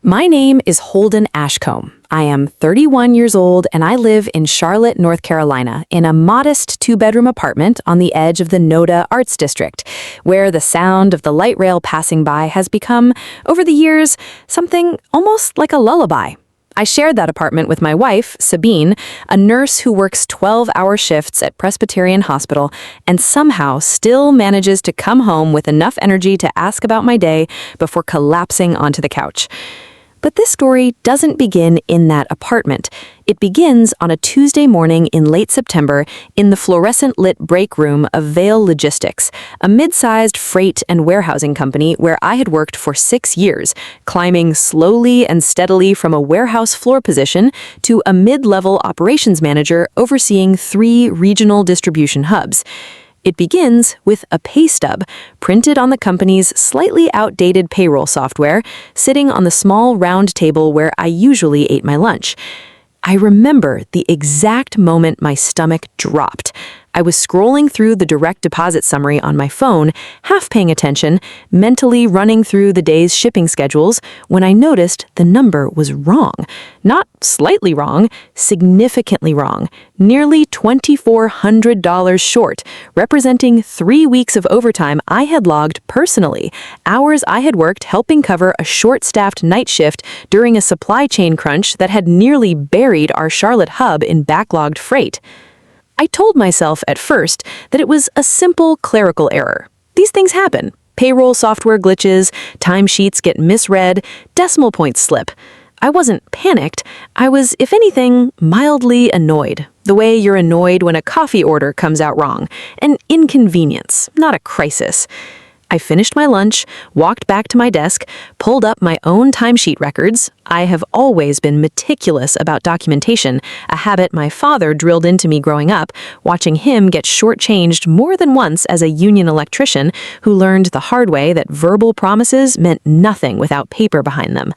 My name is Holden Ashcombe. I am 31 years old and I live in Charlotte, North Carolina, in a modest two-bedroom apartment on the edge of the NODA Arts District, where the sound of the light rail passing by has become, over the years, something almost like a lullaby. I shared that apartment with my wife, Sabine, a nurse who works 12-hour shifts at Presbyterian Hospital and somehow still manages to come home with enough energy to ask about my day before collapsing onto the couch. But this story doesn't begin in that apartment. It begins on a Tuesday morning in late September in the fluorescent-lit break room of Vail Logistics, a mid-sized freight and warehousing company where I had worked for 6 years, climbing slowly and steadily from a warehouse floor position to a mid-level operations manager overseeing 3 regional distribution hubs. It begins with a pay stub printed on the company's slightly outdated payroll software, sitting on the small round table where I usually ate my lunch. I remember the exact moment my stomach dropped. I was scrolling through the direct deposit summary on my phone, half paying attention, mentally running through the day's shipping schedules, when I noticed the number was wrong. Not slightly wrong, significantly wrong. Nearly $2,400 short, representing 3 weeks of overtime I had logged personally, hours I had worked helping cover a short-staffed night shift during a supply chain crunch that had nearly buried our Charlotte hub in backlogged freight. I told myself at first that it was a simple clerical error. These things happen. Payroll software glitches, timesheets get misread, decimal points slip. I wasn't panicked. I was, if anything, mildly annoyed. The way you're annoyed when a coffee order comes out wrong. An inconvenience, not a crisis. I finished my lunch, walked back to my desk, pulled up my own timesheet records. I have always been meticulous about documentation, a habit my father drilled into me growing up, watching him get shortchanged more than once as a union electrician who learned the hard way that verbal promises meant nothing without paper behind them.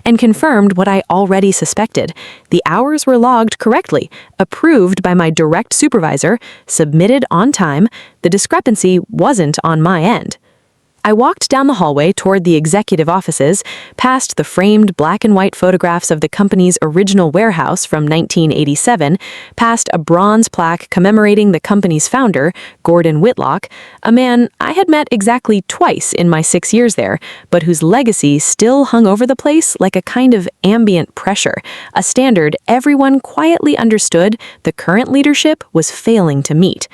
And confirmed what I already suspected. The hours were logged correctly, approved by my direct supervisor, submitted on time. The discrepancy wasn't on my end. I walked down the hallway toward the executive offices, past the framed black and white photographs of the company's original warehouse from 1987, past a bronze plaque commemorating the company's founder, Gordon Whitlock, a man I had met exactly twice in my 6 years there, but whose legacy still hung over the place like a kind of ambient pressure, a standard everyone quietly understood the current leadership was failing to meet.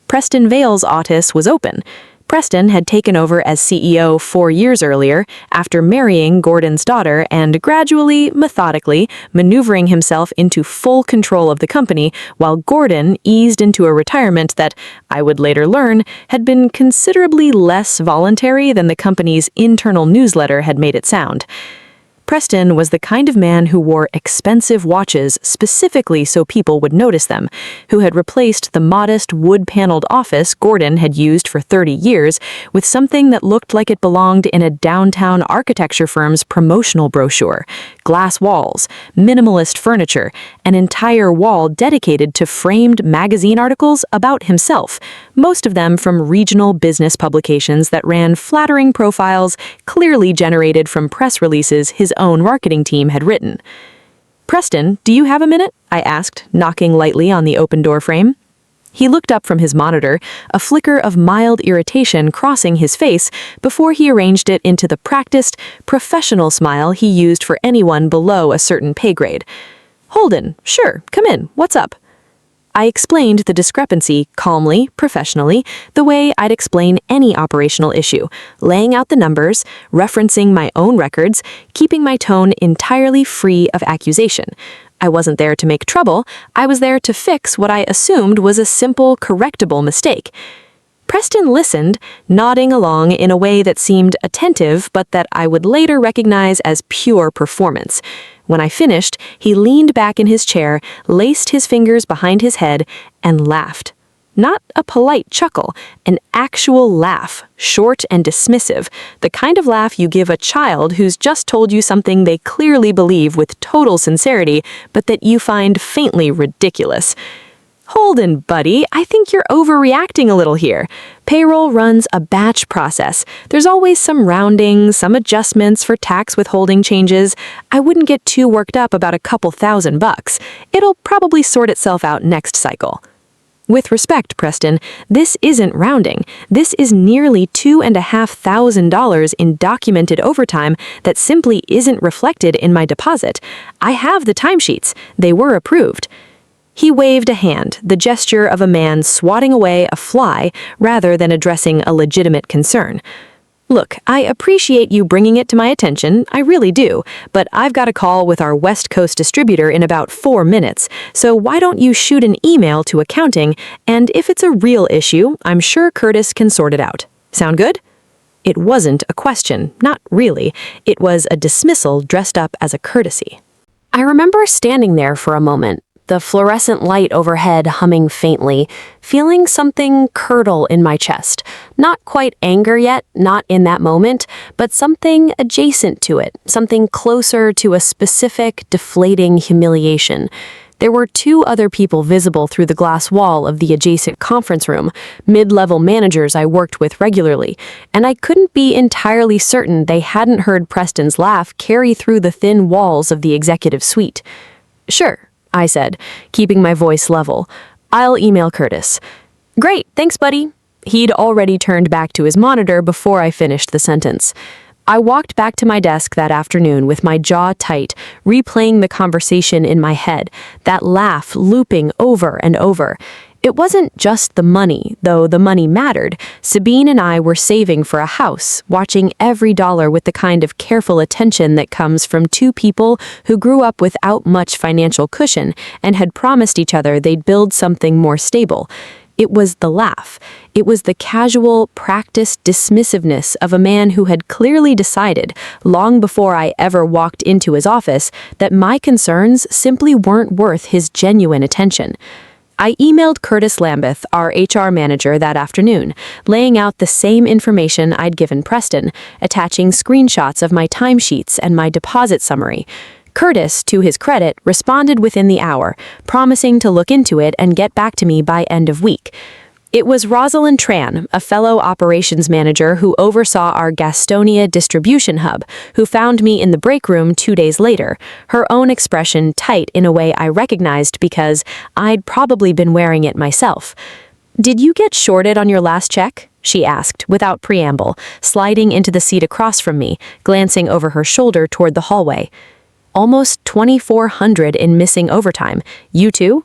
Preston Vale's office was open. Preston had taken over as CEO 4 years earlier after marrying Gordon's daughter and gradually, methodically, maneuvering himself into full control of the company while Gordon eased into a retirement that, I would later learn, had been considerably less voluntary than the company's internal newsletter had made it sound. Preston was the kind of man who wore expensive watches specifically so people would notice them, who had replaced the modest wood-paneled office Gordon had used for 30 years with something that looked like it belonged in a downtown architecture firm's promotional brochure. Glass walls, minimalist furniture, an entire wall dedicated to framed magazine articles about himself, most of them from regional business publications that ran flattering profiles clearly generated from press releases his own marketing team had written. "Preston, do you have a minute?" I asked, knocking lightly on the open door frame. He looked up from his monitor, a flicker of mild irritation crossing his face before he arranged it into the practiced, professional smile he used for anyone below a certain pay grade. "Holden, sure, come in. What's up?" I explained the discrepancy calmly, professionally, the way I'd explain any operational issue, laying out the numbers, referencing my own records, keeping my tone entirely free of accusation. I wasn't there to make trouble. I was there to fix what I assumed was a simple, correctable mistake. Preston listened, nodding along in a way that seemed attentive but that I would later recognize as pure performance. When I finished, he leaned back in his chair, laced his fingers behind his head, and laughed. Not a polite chuckle, an actual laugh, short and dismissive, the kind of laugh you give a child who's just told you something they clearly believe with total sincerity, but that you find faintly ridiculous. Holden, buddy, I think you're overreacting a little here. Payroll runs a batch process. There's always some rounding, some adjustments for tax withholding changes. I wouldn't get too worked up about a couple $1,000. It'll probably sort itself out next cycle. With respect, Preston, this isn't rounding. This is nearly $2,500 in documented overtime that simply isn't reflected in my deposit. I have the timesheets. They were approved. He waved a hand, the gesture of a man swatting away a fly rather than addressing a legitimate concern. Look, I appreciate you bringing it to my attention, I really do, but I've got a call with our West Coast distributor in about 4 minutes, so why don't you shoot an email to accounting, and if it's a real issue, I'm sure Curtis can sort it out. Sound good? It wasn't a question, not really. It was a dismissal dressed up as a courtesy. I remember standing there for a moment, the fluorescent light overhead humming faintly, feeling something curdle in my chest. Not quite anger yet, not in that moment, but something adjacent to it, something closer to a specific, deflating humiliation. There were 2 other people visible through the glass wall of the adjacent conference room, mid-level managers I worked with regularly, and I couldn't be entirely certain they hadn't heard Preston's laugh carry through the thin walls of the executive suite. "Sure," I said, keeping my voice level. "I'll email Curtis." "Great, thanks, buddy." He'd already turned back to his monitor before I finished the sentence. I walked back to my desk that afternoon with my jaw tight, replaying the conversation in my head, that laugh looping over and over. It wasn't just the money, though the money mattered. Sabine and I were saving for a house, watching every dollar with the kind of careful attention that comes from 2 people who grew up without much financial cushion and had promised each other they'd build something more stable. It was the laugh. It was the casual, practiced dismissiveness of a man who had clearly decided, long before I ever walked into his office, that my concerns simply weren't worth his genuine attention. I emailed Curtis Lambeth, our HR manager, that afternoon, laying out the same information I'd given Preston, attaching screenshots of my timesheets and my deposit summary. Curtis, to his credit, responded within the hour, promising to look into it and get back to me by end of week. It was Rosalind Tran, a fellow operations manager who oversaw our Gastonia distribution hub, who found me in the break room 2 days later, her own expression tight in a way I recognized because I'd probably been wearing it myself. "Did you get shorted on your last check?" she asked, without preamble, sliding into the seat across from me, glancing over her shoulder toward the hallway. "Almost $2,400 in missing overtime. You too?"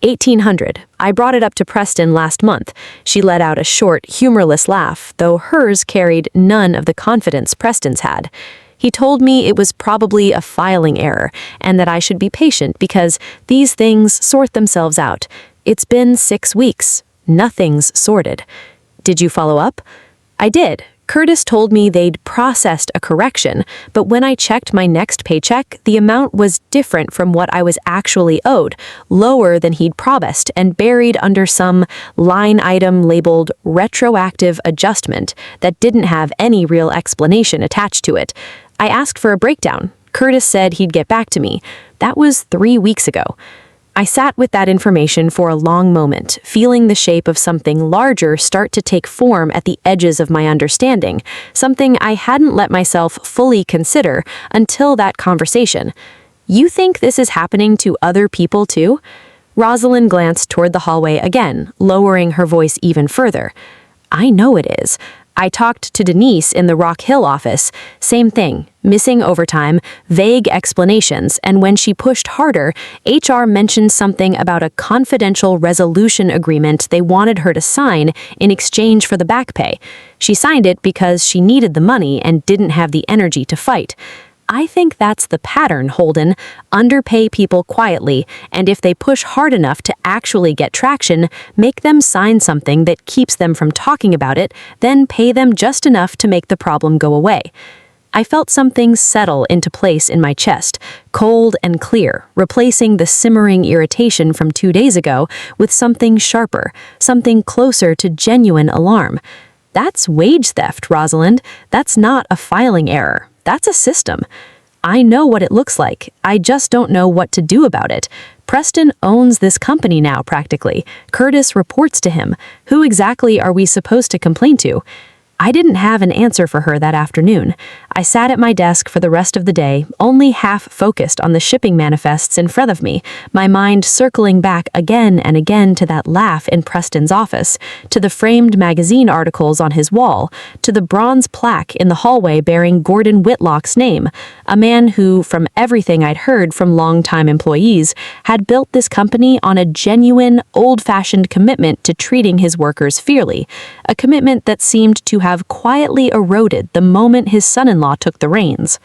$1,800. I brought it up to Preston last month. She let out a short, humorless laugh, though hers carried none of the confidence Preston's had. He told me it was probably a filing error, and that I should be patient because these things sort themselves out. It's been 6 weeks. Nothing's sorted. "Did you follow up?" "I did. Curtis told me they'd processed a correction, but when I checked my next paycheck, the amount was different from what I was actually owed, lower than he'd promised, and buried under some line item labeled retroactive adjustment that didn't have any real explanation attached to it. I asked for a breakdown. Curtis said he'd get back to me. That was 3 weeks ago. I sat with that information for a long moment, feeling the shape of something larger start to take form at the edges of my understanding, something I hadn't let myself fully consider until that conversation. "You think this is happening to other people too?" Rosalind glanced toward the hallway again, lowering her voice even further. "I know it is. I talked to Denise in the Rock Hill office. Same thing, missing overtime, vague explanations, and when she pushed harder, HR mentioned something about a confidential resolution agreement they wanted her to sign in exchange for the back pay. She signed it because she needed the money and didn't have the energy to fight. I think that's the pattern, Holden. Underpay people quietly, and if they push hard enough to actually get traction, make them sign something that keeps them from talking about it, then pay them just enough to make the problem go away." I felt something settle into place in my chest, cold and clear, replacing the simmering irritation from 2 days ago with something sharper, something closer to genuine alarm. That's wage theft, Rosalind. That's not a filing error. That's a system. I know what it looks like. I just don't know what to do about it. Preston owns this company now, practically. Curtis reports to him. Who exactly are we supposed to complain to? I didn't have an answer for her that afternoon. I sat at my desk for the rest of the day, only half focused on the shipping manifests in front of me, my mind circling back again and again to that laugh in Preston's office, to the framed magazine articles on his wall, to the bronze plaque in the hallway bearing Gordon Whitlock's name, a man who, from everything I'd heard from longtime employees, had built this company on a genuine, old-fashioned commitment to treating his workers fairly, a commitment that seemed to have quietly eroded the moment his son-in-law took the reins.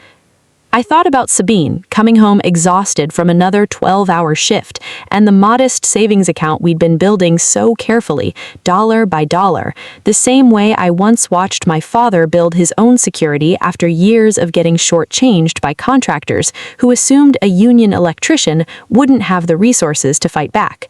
I thought about Sabine, coming home exhausted from another 12-hour shift, and the modest savings account we'd been building so carefully, dollar by dollar, the same way I once watched my father build his own security after years of getting shortchanged by contractors who assumed a union electrician wouldn't have the resources to fight back.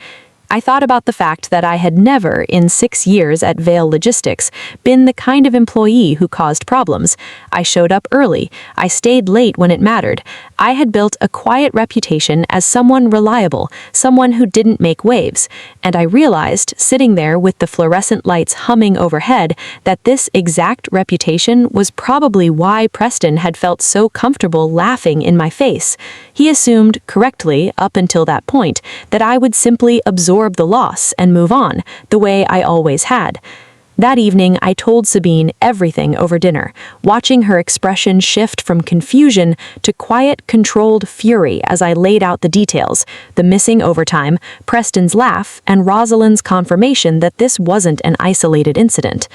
I thought about the fact that I had never, in 6 years at Vail Logistics, been the kind of employee who caused problems. I showed up early. I stayed late when it mattered. I had built a quiet reputation as someone reliable, someone who didn't make waves. And I realized, sitting there with the fluorescent lights humming overhead, that this exact reputation was probably why Preston had felt so comfortable laughing in my face. He assumed, correctly, up until that point, that I would simply absorb the loss and move on, the way I always had. That evening, I told Sabine everything over dinner, watching her expression shift from confusion to quiet, controlled fury as I laid out the details, the missing overtime, Preston's laugh, and Rosalind's confirmation that this wasn't an isolated incident.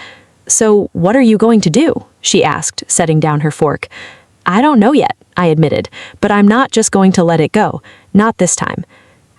"So, what are you going to do?" she asked, setting down her fork. "I don't know yet," I admitted, "but I'm not just going to let it go. Not this time."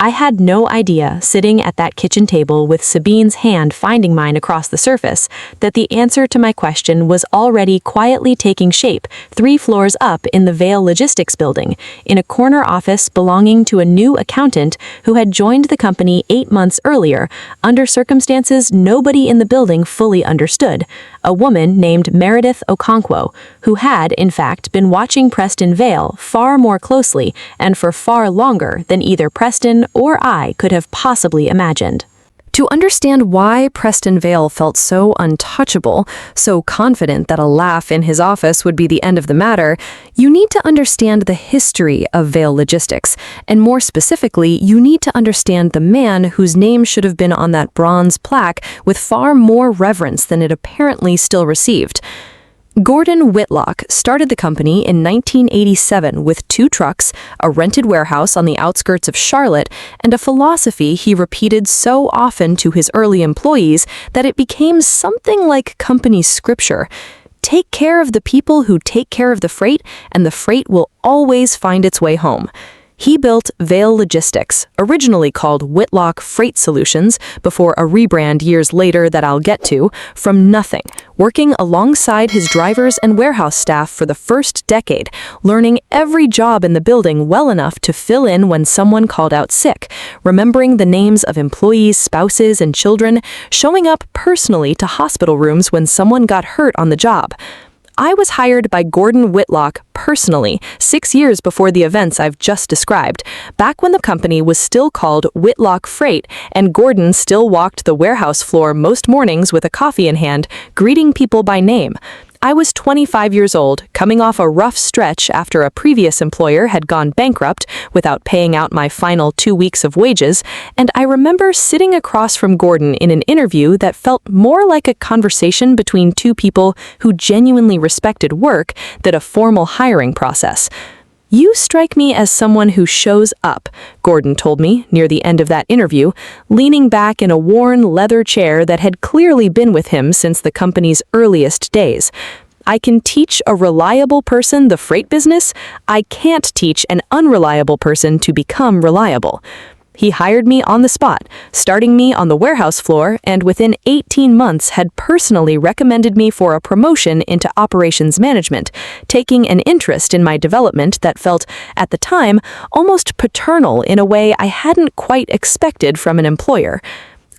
I had no idea, sitting at that kitchen table with Sabine's hand finding mine across the surface, that the answer to my question was already quietly taking shape 3 floors up in the Vail Logistics building, in a corner office belonging to a new accountant who had joined the company 8 months earlier, under circumstances nobody in the building fully understood, a woman named Meredith Okonkwo, who had, in fact, been watching Preston Vail far more closely and for far longer than either Preston or I could have possibly imagined. To understand why Preston Vail felt so untouchable, so confident that a laugh in his office would be the end of the matter, you need to understand the history of Vail Logistics, and more specifically, you need to understand the man whose name should have been on that bronze plaque with far more reverence than it apparently still received. Gordon Whitlock started the company in 1987 with 2 trucks, a rented warehouse on the outskirts of Charlotte, and a philosophy he repeated so often to his early employees that it became something like company scripture. Take care of the people who take care of the freight, and the freight will always find its way home. He built Vail Logistics, originally called Whitlock Freight Solutions, before a rebrand years later that I'll get to, from nothing, working alongside his drivers and warehouse staff for the first decade, learning every job in the building well enough to fill in when someone called out sick, remembering the names of employees' spouses and children, showing up personally to hospital rooms when someone got hurt on the job. I was hired by Gordon Whitlock personally 6 years before the events I've just described, back when the company was still called Whitlock Freight and Gordon still walked the warehouse floor most mornings with a coffee in hand, greeting people by name. I was 25 years old, coming off a rough stretch after a previous employer had gone bankrupt without paying out my final 2 weeks of wages, and I remember sitting across from Gordon in an interview that felt more like a conversation between 2 people who genuinely respected work than a formal hiring process. "You strike me as someone who shows up," Gordon told me near the end of that interview, leaning back in a worn leather chair that had clearly been with him since the company's earliest days. "I can teach a reliable person the freight business. I can't teach an unreliable person to become reliable." He hired me on the spot, starting me on the warehouse floor, and within 18 months had personally recommended me for a promotion into operations management, taking an interest in my development that felt, at the time, almost paternal in a way I hadn't quite expected from an employer.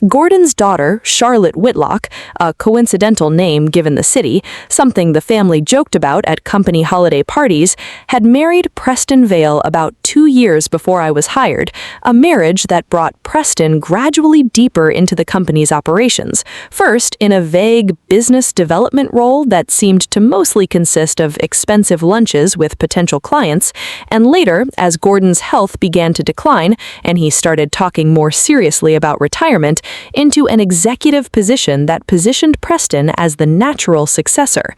Gordon's daughter, Charlotte Whitlock, a coincidental name given the city, something the family joked about at company holiday parties, had married Preston Vale about 2 years before I was hired, a marriage that brought Preston gradually deeper into the company's operations, first in a vague business development role that seemed to mostly consist of expensive lunches with potential clients, and later, as Gordon's health began to decline and he started talking more seriously about retirement, into an executive position that positioned Preston as the natural successor.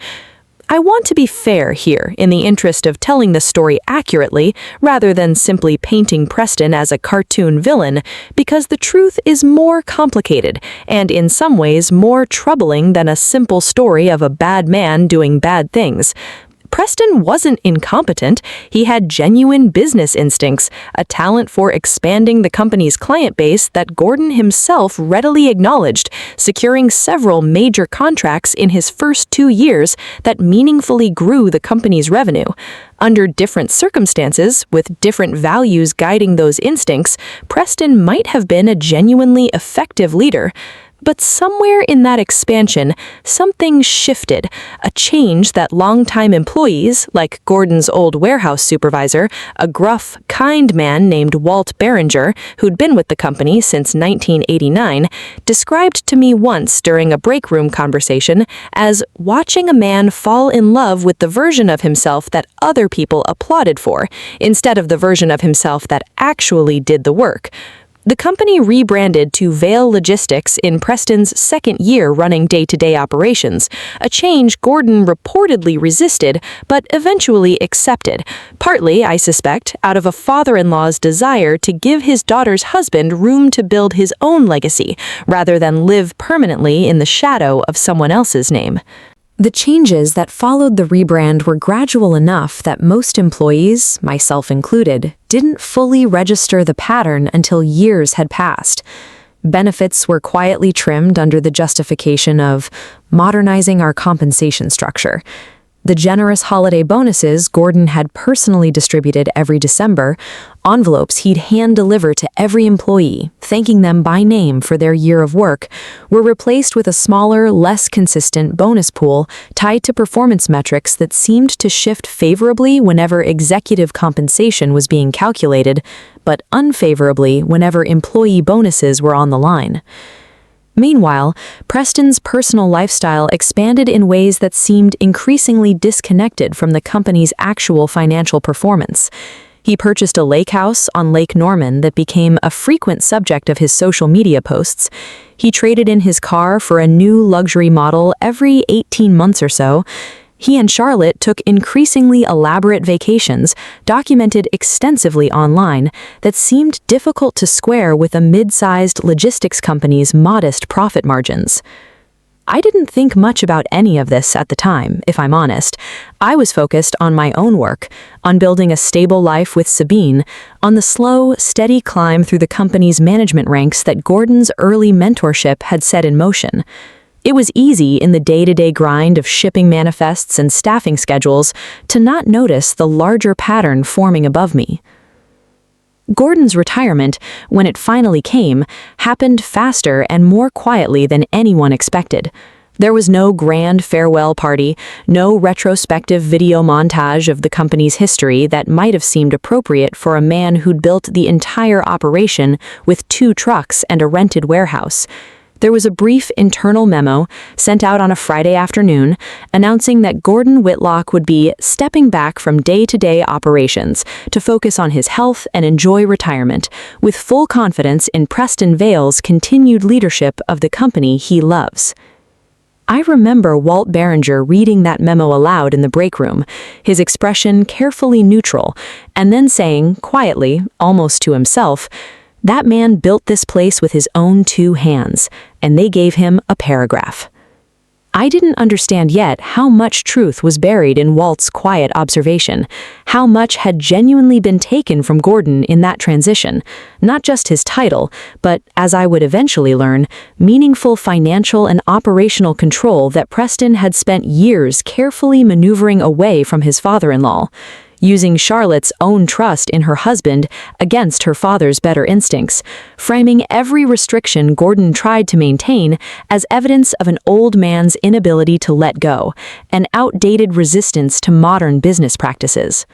I want to be fair here in the interest of telling the story accurately rather than simply painting Preston as a cartoon villain, because the truth is more complicated and in some ways more troubling than a simple story of a bad man doing bad things. Preston wasn't incompetent. He had genuine business instincts, a talent for expanding the company's client base that Gordon himself readily acknowledged, securing several major contracts in his first 2 years that meaningfully grew the company's revenue. Under different circumstances, with different values guiding those instincts, Preston might have been a genuinely effective leader. But somewhere in that expansion, something shifted, a change that longtime employees, like Gordon's old warehouse supervisor, a gruff, kind man named Walt Behringer, who'd been with the company since 1989, described to me once during a break room conversation as watching a man fall in love with the version of himself that other people applauded for, instead of the version of himself that actually did the work. The company rebranded to Vale Logistics in Preston's second year running day-to-day operations, a change Gordon reportedly resisted but eventually accepted, partly, I suspect, out of a father-in-law's desire to give his daughter's husband room to build his own legacy, rather than live permanently in the shadow of someone else's name. The changes that followed the rebrand were gradual enough that most employees, myself included, didn't fully register the pattern until years had passed. Benefits were quietly trimmed under the justification of modernizing our compensation structure. The generous holiday bonuses Gordon had personally distributed every December, envelopes he'd hand-deliver to every employee, thanking them by name for their year of work, were replaced with a smaller, less consistent bonus pool tied to performance metrics that seemed to shift favorably whenever executive compensation was being calculated, but unfavorably whenever employee bonuses were on the line. Meanwhile, Preston's personal lifestyle expanded in ways that seemed increasingly disconnected from the company's actual financial performance. He purchased a lake house on Lake Norman that became a frequent subject of his social media posts. He traded in his car for a new luxury model every 18 months or so. He and Charlotte took increasingly elaborate vacations, documented extensively online, that seemed difficult to square with a mid-sized logistics company's modest profit margins. I didn't think much about any of this at the time, if I'm honest. I was focused on my own work, on building a stable life with Sabine, on the slow, steady climb through the company's management ranks that Gordon's early mentorship had set in motion. It was easy in the day-to-day grind of shipping manifests and staffing schedules to not notice the larger pattern forming above me. Gordon's retirement, when it finally came, happened faster and more quietly than anyone expected. There was no grand farewell party, no retrospective video montage of the company's history that might have seemed appropriate for a man who'd built the entire operation with 2 trucks and a rented warehouse. There was a brief internal memo sent out on a Friday afternoon announcing that Gordon Whitlock would be stepping back from day-to-day operations to focus on his health and enjoy retirement, with full confidence in Preston Vale's continued leadership of the company he loves. I remember Walt Behringer reading that memo aloud in the break room, his expression carefully neutral, and then saying, quietly, almost to himself, "That man built this place with his own 2 hands, and they gave him a paragraph." I didn't understand yet how much truth was buried in Walt's quiet observation, how much had genuinely been taken from Gordon in that transition, not just his title, but, as I would eventually learn, meaningful financial and operational control that Preston had spent years carefully maneuvering away from his father-in-law. using Charlotte's own trust in her husband against her father's better instincts, framing every restriction Gordon tried to maintain as evidence of an old man's inability to let go, an outdated resistance to modern business practices.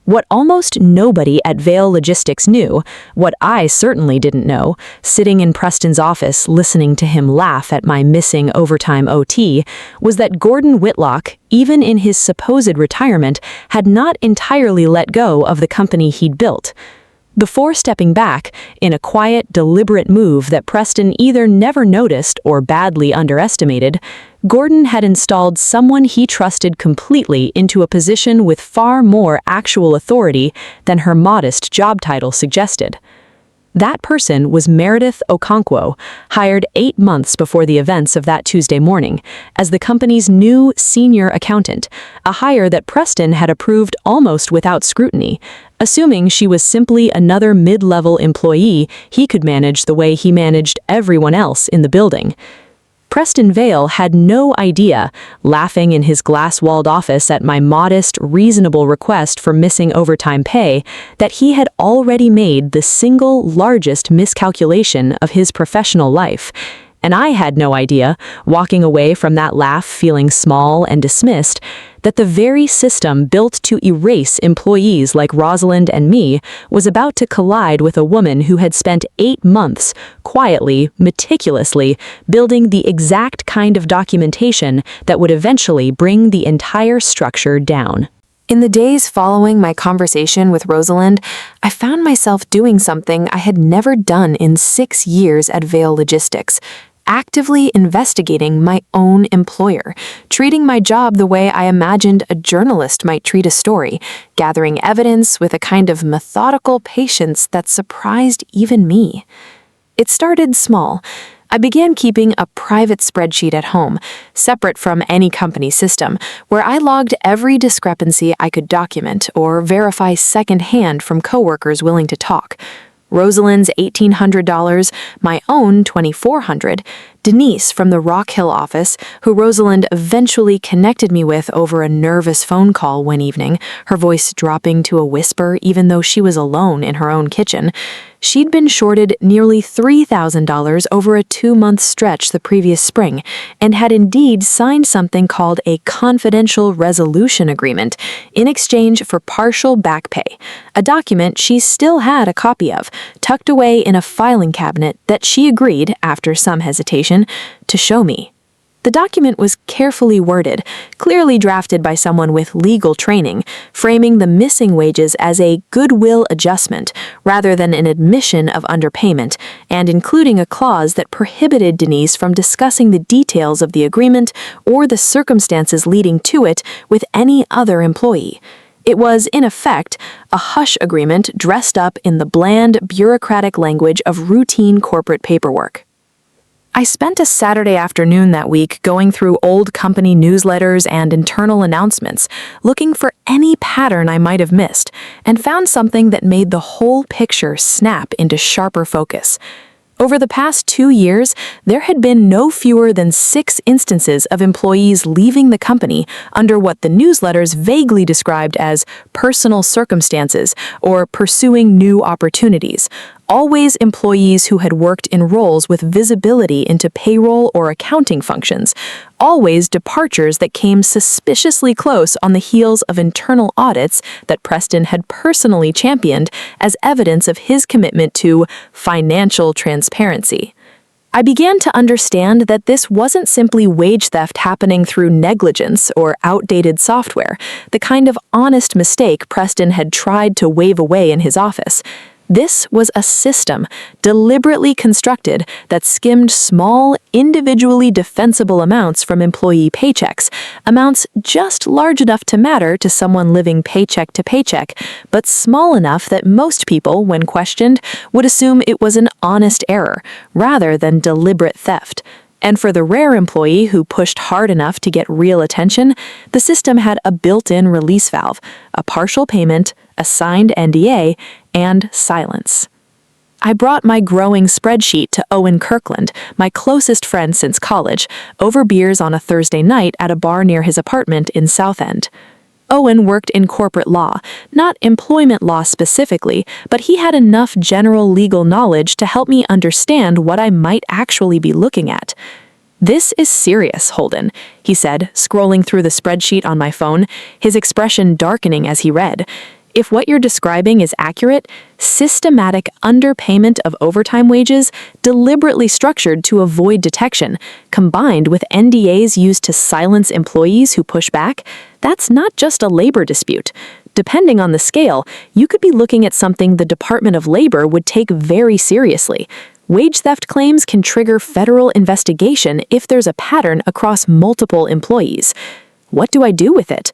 What almost nobody at Vail Logistics knew, what I certainly didn't know, sitting in Preston's office listening to him laugh at my missing overtime OT, was that Gordon Whitlock, even in his supposed retirement, had not entirely let go of the company he'd built. Before stepping back, in a quiet, deliberate move that Preston either never noticed or badly underestimated, Gordon had installed someone he trusted completely into a position with far more actual authority than her modest job title suggested. That person was Meredith Okonkwo, hired 8 months before the events of that Tuesday morning, as the company's new senior accountant, a hire that Preston had approved almost without scrutiny, assuming she was simply another mid-level employee he could manage the way he managed everyone else in the building. Preston Vail had no idea, laughing in his glass-walled office at my modest, reasonable request for missing overtime pay, that he had already made the single largest miscalculation of his professional life. And I had no idea, walking away from that laugh feeling small and dismissed, that the very system built to erase employees like Rosalind and me was about to collide with a woman who had spent 8 months, quietly, meticulously, building the exact kind of documentation that would eventually bring the entire structure down. In the days following my conversation with Rosalind, I found myself doing something I had never done in 6 years at Vail Logistics, actively investigating my own employer, treating my job the way I imagined a journalist might treat a story, gathering evidence with a kind of methodical patience that surprised even me. It started small. I began keeping a private spreadsheet at home, separate from any company system, where I logged every discrepancy I could document or verify secondhand from coworkers willing to talk. Rosalind's $1,800, my own $2,400, Denise from the Rock Hill office, who Rosalind eventually connected me with over a nervous phone call one evening, her voice dropping to a whisper even though she was alone in her own kitchen. She'd been shorted nearly $3,000 over a 2-month stretch the previous spring, and had indeed signed something called a confidential resolution agreement in exchange for partial back pay, a document she still had a copy of, tucked away in a filing cabinet that she agreed, after some hesitation, to show me. The document was carefully worded, clearly drafted by someone with legal training, framing the missing wages as a goodwill adjustment rather than an admission of underpayment, and including a clause that prohibited Denise from discussing the details of the agreement or the circumstances leading to it with any other employee. It was, in effect, a hush agreement dressed up in the bland, bureaucratic language of routine corporate paperwork. I spent a Saturday afternoon that week going through old company newsletters and internal announcements, looking for any pattern I might have missed, and found something that made the whole picture snap into sharper focus. Over the past 2 years, there had been no fewer than 6 instances of employees leaving the company under what the newsletters vaguely described as personal circumstances or pursuing new opportunities. Always employees who had worked in roles with visibility into payroll or accounting functions. Always departures that came suspiciously close on the heels of internal audits that Preston had personally championed as evidence of his commitment to financial transparency. I began to understand that this wasn't simply wage theft happening through negligence or outdated software, the kind of honest mistake Preston had tried to wave away in his office. This was a system, deliberately constructed, that skimmed small, individually defensible amounts from employee paychecks, amounts just large enough to matter to someone living paycheck to paycheck, but small enough that most people, when questioned, would assume it was an honest error, rather than deliberate theft. And for the rare employee who pushed hard enough to get real attention, the system had a built-in release valve, a partial payment, a signed NDA, and silence. I brought my growing spreadsheet to Owen Kirkland, my closest friend since college, over beers on a Thursday night at a bar near his apartment in Southend. Owen worked in corporate law, not employment law specifically, but he had enough general legal knowledge to help me understand what I might actually be looking at. "This is serious, Holden," he said, scrolling through the spreadsheet on my phone, his expression darkening as he read. "If what you're describing is accurate, systematic underpayment of overtime wages, deliberately structured to avoid detection, combined with NDAs used to silence employees who push back, that's not just a labor dispute. Depending on the scale, you could be looking at something the Department of Labor would take very seriously. Wage theft claims can trigger federal investigation if there's a pattern across multiple employees. What do I do with it?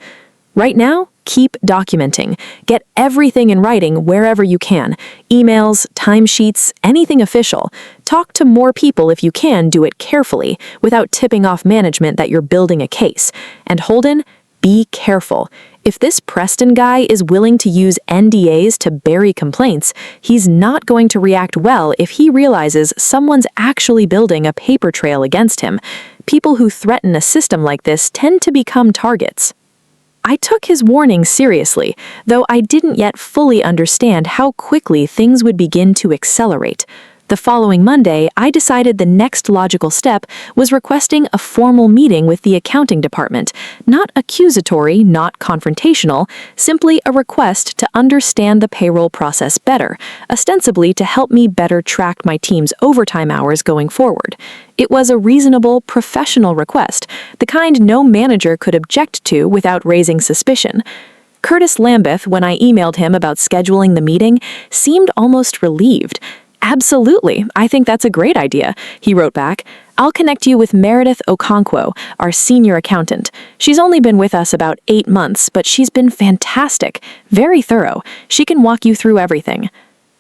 Right now, keep documenting. Get everything in writing wherever you can. Emails, timesheets, anything official. Talk to more people if you can. Do it carefully, without tipping off management that you're building a case. And Holden, be careful. If this Preston guy is willing to use NDAs to bury complaints, he's not going to react well if he realizes someone's actually building a paper trail against him. People who threaten a system like this tend to become targets." I took his warning seriously, though I didn't yet fully understand how quickly things would begin to accelerate. The following Monday, I decided the next logical step was requesting a formal meeting with the accounting department, not accusatory, not confrontational, simply a request to understand the payroll process better, ostensibly to help me better track my team's overtime hours going forward. It was a reasonable, professional request, the kind no manager could object to without raising suspicion. Curtis Lambeth, when I emailed him about scheduling the meeting, seemed almost relieved. "Absolutely, I think that's a great idea," he wrote back. "I'll connect you with Meredith Okonkwo, our senior accountant. She's only been with us about 8 months, but she's been fantastic, very thorough. She can walk you through everything."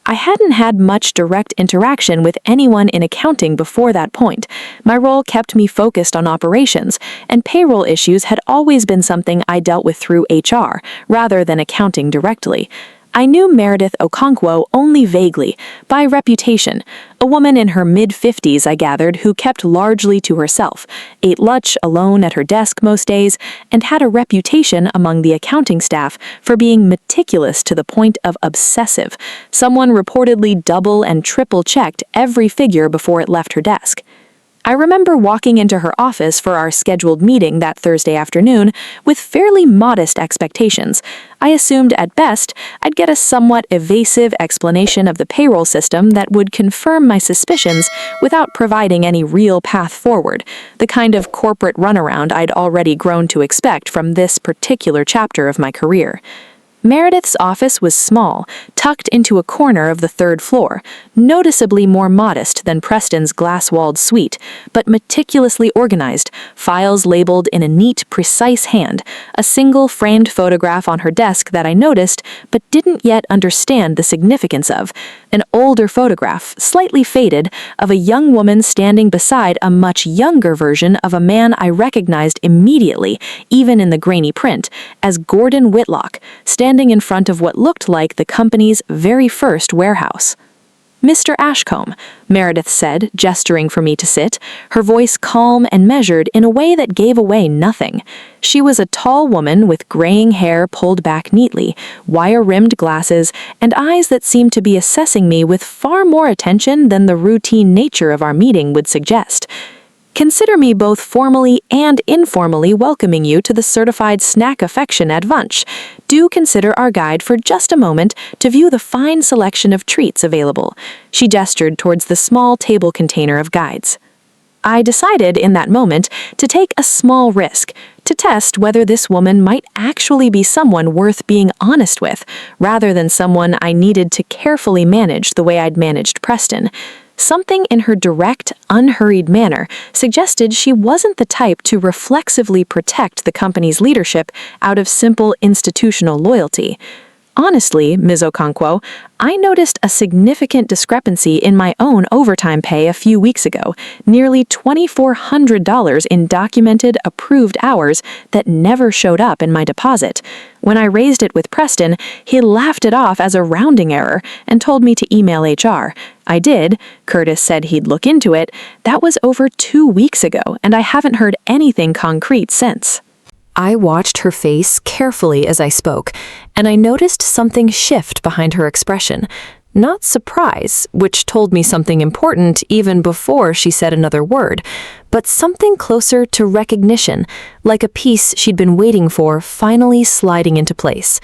I hadn't had much direct interaction with anyone in accounting before that point. My role kept me focused on operations, and payroll issues had always been something I dealt with through HR, rather than accounting directly. I knew Meredith Okonkwo only vaguely, by reputation, a woman in her mid-50s, I gathered, who kept largely to herself, ate lunch alone at her desk most days, and had a reputation among the accounting staff for being meticulous to the point of obsessive. Someone reportedly double and triple-checked every figure before it left her desk. I remember walking into her office for our scheduled meeting that Thursday afternoon with fairly modest expectations. I assumed at best I'd get a somewhat evasive explanation of the payroll system that would confirm my suspicions without providing any real path forward, the kind of corporate runaround I'd already grown to expect from this particular chapter of my career. Meredith's office was small, tucked into a corner of the 3rd floor, noticeably more modest than Preston's glass-walled suite, but meticulously organized, files labeled in a neat, precise hand, a single framed photograph on her desk that I noticed but didn't yet understand the significance of, an older photograph, slightly faded, of a young woman standing beside a much younger version of a man I recognized immediately, even in the grainy print, as Gordon Whitlock, standing in front of what looked like the company's very first warehouse. "Mr. Ashcombe," Meredith said, gesturing for me to sit, her voice calm and measured in a way that gave away nothing. She was a tall woman with graying hair pulled back neatly, wire-rimmed glasses, and eyes that seemed to be assessing me with far more attention than the routine nature of our meeting would suggest. "Consider me both formally and informally welcoming you to the certified snack affection at Vunch. Do consider our guide for just a moment to view the fine selection of treats available." She gestured towards the small table container of guides. I decided in that moment to take a small risk, to test whether this woman might actually be someone worth being honest with, rather than someone I needed to carefully manage the way I'd managed Preston. Something in her direct, unhurried manner suggested she wasn't the type to reflexively protect the company's leadership out of simple institutional loyalty. Honestly, Ms. Okonkwo, I noticed a significant discrepancy in my own overtime pay a few weeks ago, nearly $2,400 in documented, approved hours that never showed up in my deposit. When I raised it with Preston, he laughed it off as a rounding error and told me to email HR. I did. Curtis said he'd look into it. That was over 2 weeks ago, and I haven't heard anything concrete since. I watched her face carefully as I spoke, and I noticed something shift behind her expression. Not surprise, which told me something important even before she said another word, but something closer to recognition, like a piece she'd been waiting for finally sliding into place.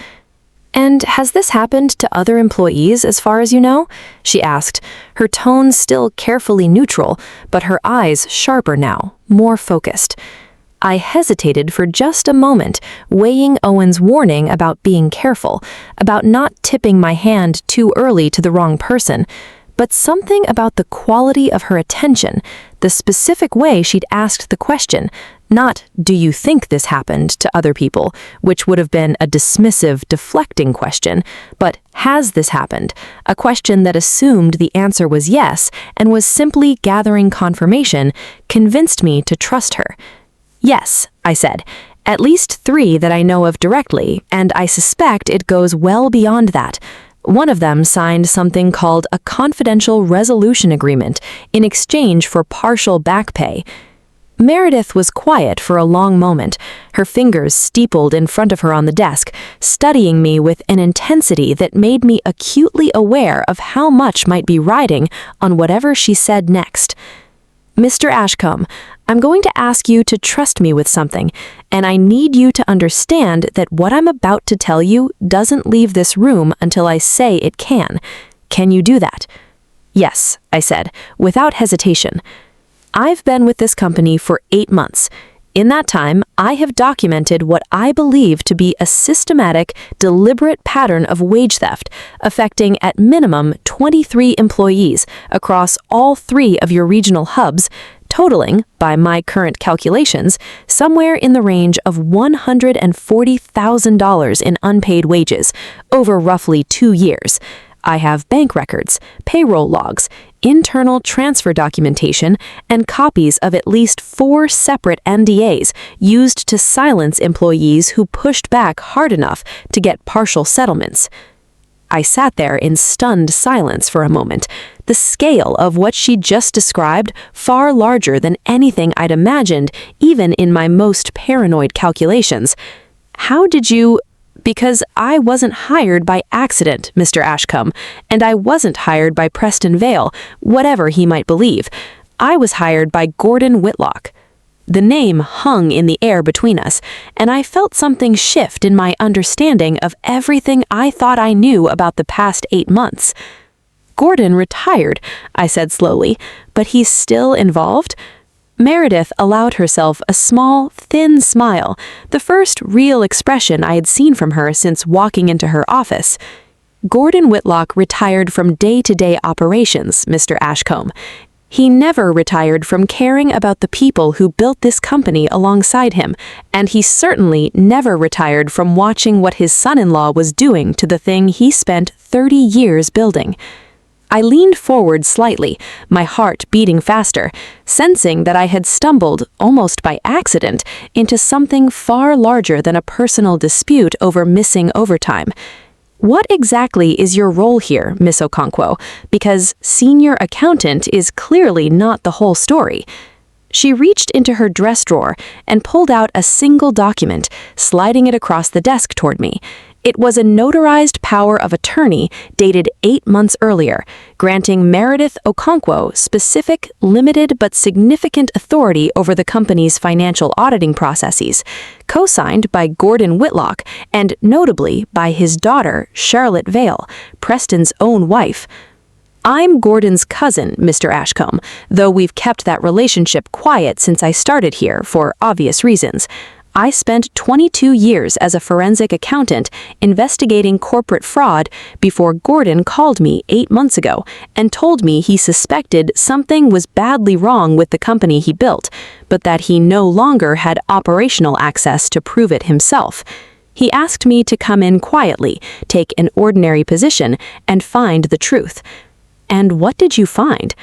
"And has this happened to other employees as far as you know?" she asked, her tone still carefully neutral, but her eyes sharper now, more focused. I hesitated for just a moment, weighing Owen's warning about being careful, about not tipping my hand too early to the wrong person, but something about the quality of her attention, the specific way she'd asked the question, not "do you think this happened to other people," which would have been a dismissive, deflecting question, but "has this happened?" a question that assumed the answer was yes and was simply gathering confirmation, convinced me to trust her. "Yes," I said, "at least 3 that I know of directly, and I suspect it goes well beyond that. One of them signed something called a confidential resolution agreement in exchange for partial back pay." Meredith was quiet for a long moment, her fingers steepled in front of her on the desk, studying me with an intensity that made me acutely aware of how much might be riding on whatever she said next. "Mr. Ashcombe, I'm going to ask you to trust me with something, and I need you to understand that what I'm about to tell you doesn't leave this room until I say it can. Can you do that?" "Yes," I said, without hesitation. "I've been with this company for 8 months. In that time, I have documented what I believe to be a systematic, deliberate pattern of wage theft, affecting at minimum 23 employees across all 3 of your regional hubs, totaling, by my current calculations, somewhere in the range of $140,000 in unpaid wages over roughly 2 years. I have bank records, payroll logs, internal transfer documentation, and copies of at least 4 separate NDAs used to silence employees who pushed back hard enough to get partial settlements." I sat there in stunned silence for a moment, the scale of what she just described far larger than anything I'd imagined, even in my most paranoid calculations. "How did you—" "Because I wasn't hired by accident, Mr. Ashcombe, and I wasn't hired by Preston Vale, whatever he might believe. I was hired by Gordon Whitlock." The name hung in the air between us, and I felt something shift in my understanding of everything I thought I knew about the past 8 months. "Gordon retired," I said slowly, "but he's still involved?" Meredith allowed herself a small, thin smile, the first real expression I had seen from her since walking into her office. "Gordon Whitlock retired from day-to-day operations, Mr. Ashcombe. He never retired from caring about the people who built this company alongside him, and he certainly never retired from watching what his son-in-law was doing to the thing he spent 30 years building." I leaned forward slightly, my heart beating faster, sensing that I had stumbled, almost by accident, into something far larger than a personal dispute over missing overtime. "What exactly is your role here, Miss Okonkwo? Because senior accountant is clearly not the whole story." She reached into her dress drawer and pulled out a single document, sliding it across the desk toward me. It was a notarized power of attorney dated 8 months earlier, granting Meredith Okonkwo specific, limited but significant authority over the company's financial auditing processes, co-signed by Gordon Whitlock and notably by his daughter, Charlotte Vale, Preston's own wife. "I'm Gordon's cousin, Mr. Ashcombe, though we've kept that relationship quiet since I started here for obvious reasons. I spent 22 years as a forensic accountant investigating corporate fraud before Gordon called me 8 months ago and told me he suspected something was badly wrong with the company he built, but that he no longer had operational access to prove it himself. He asked me to come in quietly, take an ordinary position, and find the truth." "And what did you find?"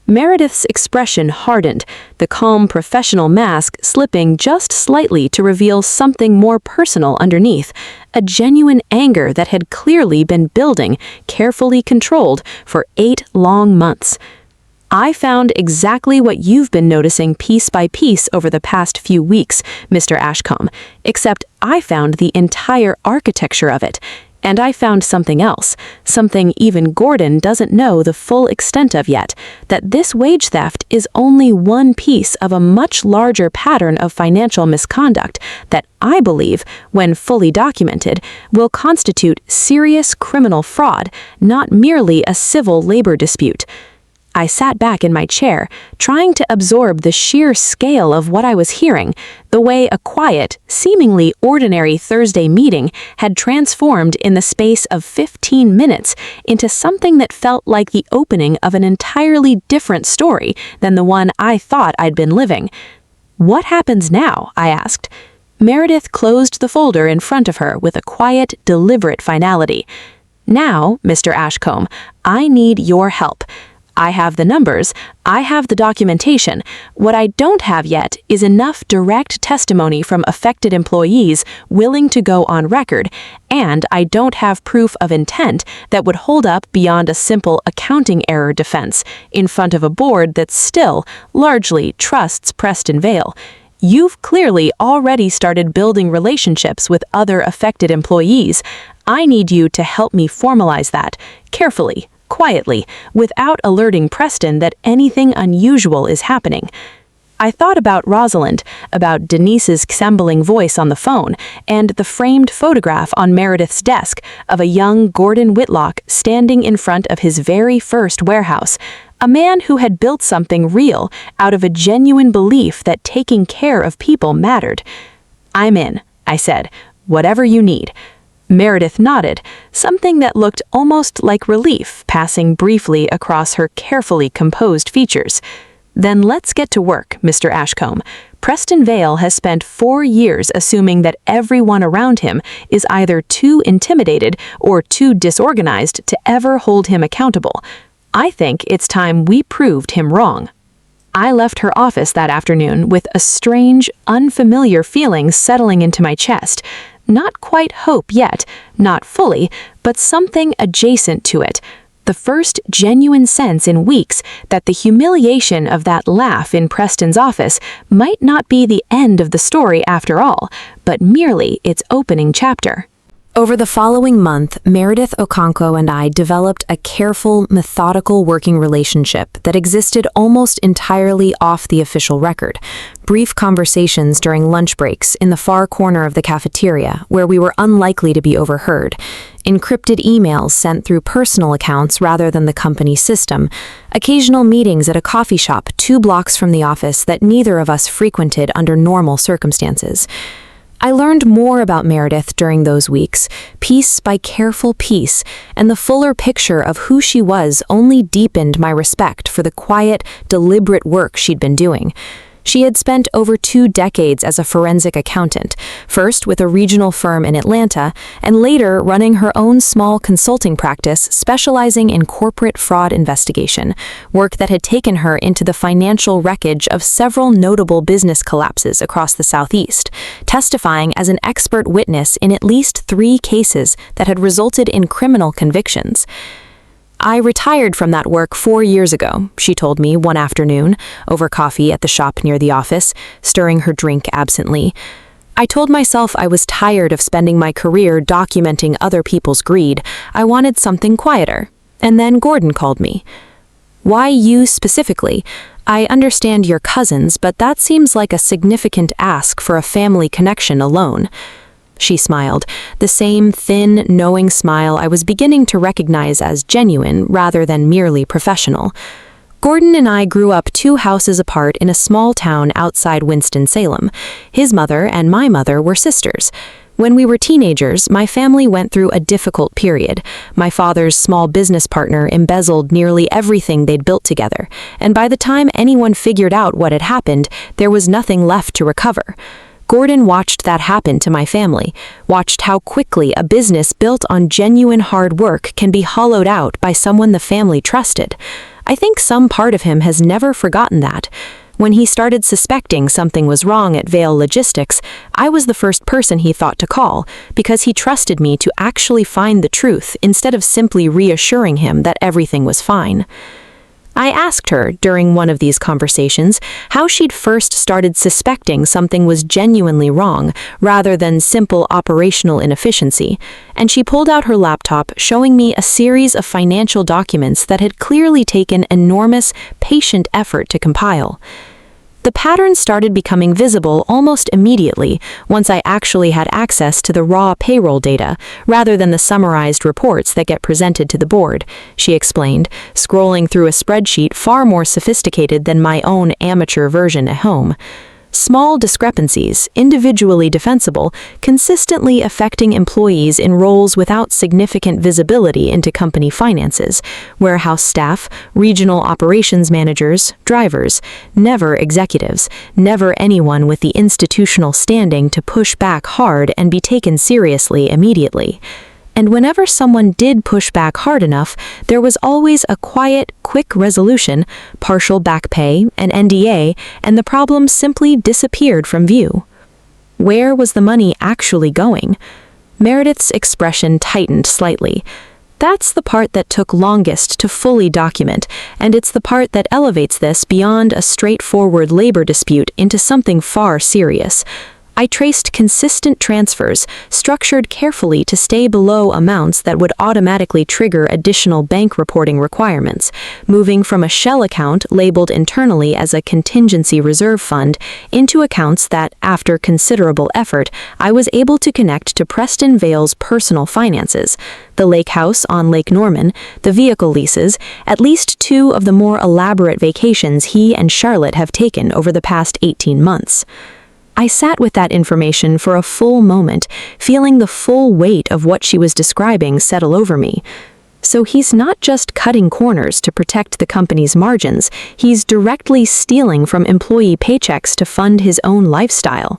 Meredith's expression hardened, the calm professional mask slipping just slightly to reveal something more personal underneath, a genuine anger that had clearly been building, carefully controlled, for 8 long months. I found exactly what you've been noticing piece by piece over the past few weeks, Mr. Ashcombe, except I found the entire architecture of it. And I found something else, something even Gordon doesn't know the full extent of yet, that this wage theft is only one piece of a much larger pattern of financial misconduct that I believe, when fully documented, will constitute serious criminal fraud, not merely a civil labor dispute. I sat back in my chair, trying to absorb the sheer scale of what I was hearing, the way a quiet, seemingly ordinary Thursday meeting had transformed in the space of 15 minutes into something that felt like the opening of an entirely different story than the one I thought I'd been living. "What happens now?" I asked. Meredith closed the folder in front of her with a quiet, deliberate finality. "Now, Mr. Ashcombe, I need your help. I have the numbers, I have the documentation. What I don't have yet is enough direct testimony from affected employees willing to go on record, and I don't have proof of intent that would hold up beyond a simple accounting error defense in front of a board that still largely trusts Preston Vale. You've clearly already started building relationships with other affected employees. I need you to help me formalize that, carefully, quietly, without alerting Preston that anything unusual is happening." I thought about Rosalind, about Denise's trembling voice on the phone, and the framed photograph on Meredith's desk of a young Gordon Whitlock standing in front of his very first warehouse, a man who had built something real out of a genuine belief that taking care of people mattered. "I'm in," I said, "whatever you need." Meredith nodded, something that looked almost like relief passing briefly across her carefully composed features. "Then let's get to work, Mr. Ashcombe. Preston Vale has spent 4 years assuming that everyone around him is either too intimidated or too disorganized to ever hold him accountable. I think it's time we proved him wrong." I left her office that afternoon with a strange, unfamiliar feeling settling into my chest. Not quite hope yet, not fully, but something adjacent to it. The first genuine sense in weeks that the humiliation of that laugh in Preston's office might not be the end of the story after all, but merely its opening chapter. Over the following month, Meredith Okonkwo and I developed a careful, methodical working relationship that existed almost entirely off the official record. Brief conversations during lunch breaks in the far corner of the cafeteria, where we were unlikely to be overheard. Encrypted emails sent through personal accounts rather than the company system. Occasional meetings at a coffee shop 2 blocks from the office that neither of us frequented under normal circumstances. I learned more about Meredith during those weeks, piece by careful piece, and the fuller picture of who she was only deepened my respect for the quiet, deliberate work she'd been doing. She had spent over 2 decades as a forensic accountant, first with a regional firm in Atlanta, and later running her own small consulting practice specializing in corporate fraud investigation, work that had taken her into the financial wreckage of several notable business collapses across the Southeast, testifying as an expert witness in at least 3 cases that had resulted in criminal convictions. "I retired from that work 4 years ago," she told me one afternoon, over coffee at the shop near the office, stirring her drink absently. "I told myself I was tired of spending my career documenting other people's greed. I wanted something quieter. And then Gordon called me." "Why you specifically? I understand you're cousins, but that seems like a significant ask for a family connection alone." She smiled, the same thin, knowing smile I was beginning to recognize as genuine rather than merely professional. "Gordon and I grew up 2 houses apart in a small town outside Winston-Salem. His mother and my mother were sisters. When we were teenagers, my family went through a difficult period. My father's small business partner embezzled nearly everything they'd built together, and by the time anyone figured out what had happened, there was nothing left to recover. Gordon watched that happen to my family, watched how quickly a business built on genuine hard work can be hollowed out by someone the family trusted. I think some part of him has never forgotten that. When he started suspecting something was wrong at Vale Logistics, I was the first person he thought to call, because he trusted me to actually find the truth instead of simply reassuring him that everything was fine." I asked her during one of these conversations how she'd first started suspecting something was genuinely wrong rather than simple operational inefficiency, and she pulled out her laptop showing me a series of financial documents that had clearly taken enormous, patient effort to compile. The pattern started becoming visible almost immediately once I actually had access to the raw payroll data, rather than the summarized reports that get presented to the board, she explained, scrolling through a spreadsheet far more sophisticated than my own amateur version at home. Small discrepancies, individually defensible, consistently affecting employees in roles without significant visibility into company finances, warehouse staff, regional operations managers, drivers, never executives, never anyone with the institutional standing to push back hard and be taken seriously immediately. And whenever someone did push back hard enough, there was always a quiet, quick resolution, partial back pay, an NDA, and the problem simply disappeared from view. Where was the money actually going? Meredith's expression tightened slightly. That's the part that took longest to fully document, and it's the part that elevates this beyond a straightforward labor dispute into something far serious. I traced consistent transfers, structured carefully to stay below amounts that would automatically trigger additional bank reporting requirements, moving from a shell account labeled internally as a contingency reserve fund into accounts that, after considerable effort, I was able to connect to Preston Vale's personal finances, the lake house on Lake Norman, the vehicle leases, at least 2 of the more elaborate vacations he and Charlotte have taken over the past 18 months. I sat with that information for a full moment, feeling the full weight of what she was describing settle over me. So he's not just cutting corners to protect the company's margins, he's directly stealing from employee paychecks to fund his own lifestyle.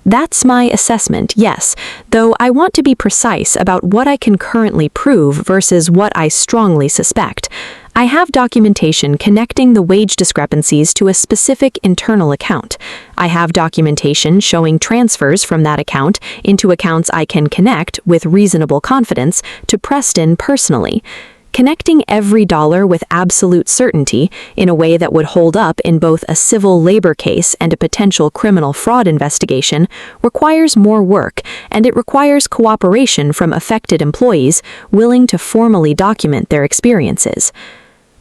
That's my assessment, yes, though I want to be precise about what I can currently prove versus what I strongly suspect. I have documentation connecting the wage discrepancies to a specific internal account. I have documentation showing transfers from that account into accounts I can connect, with reasonable confidence, to Preston personally. Connecting every dollar with absolute certainty in a way that would hold up in both a civil labor case and a potential criminal fraud investigation requires more work, and it requires cooperation from affected employees willing to formally document their experiences.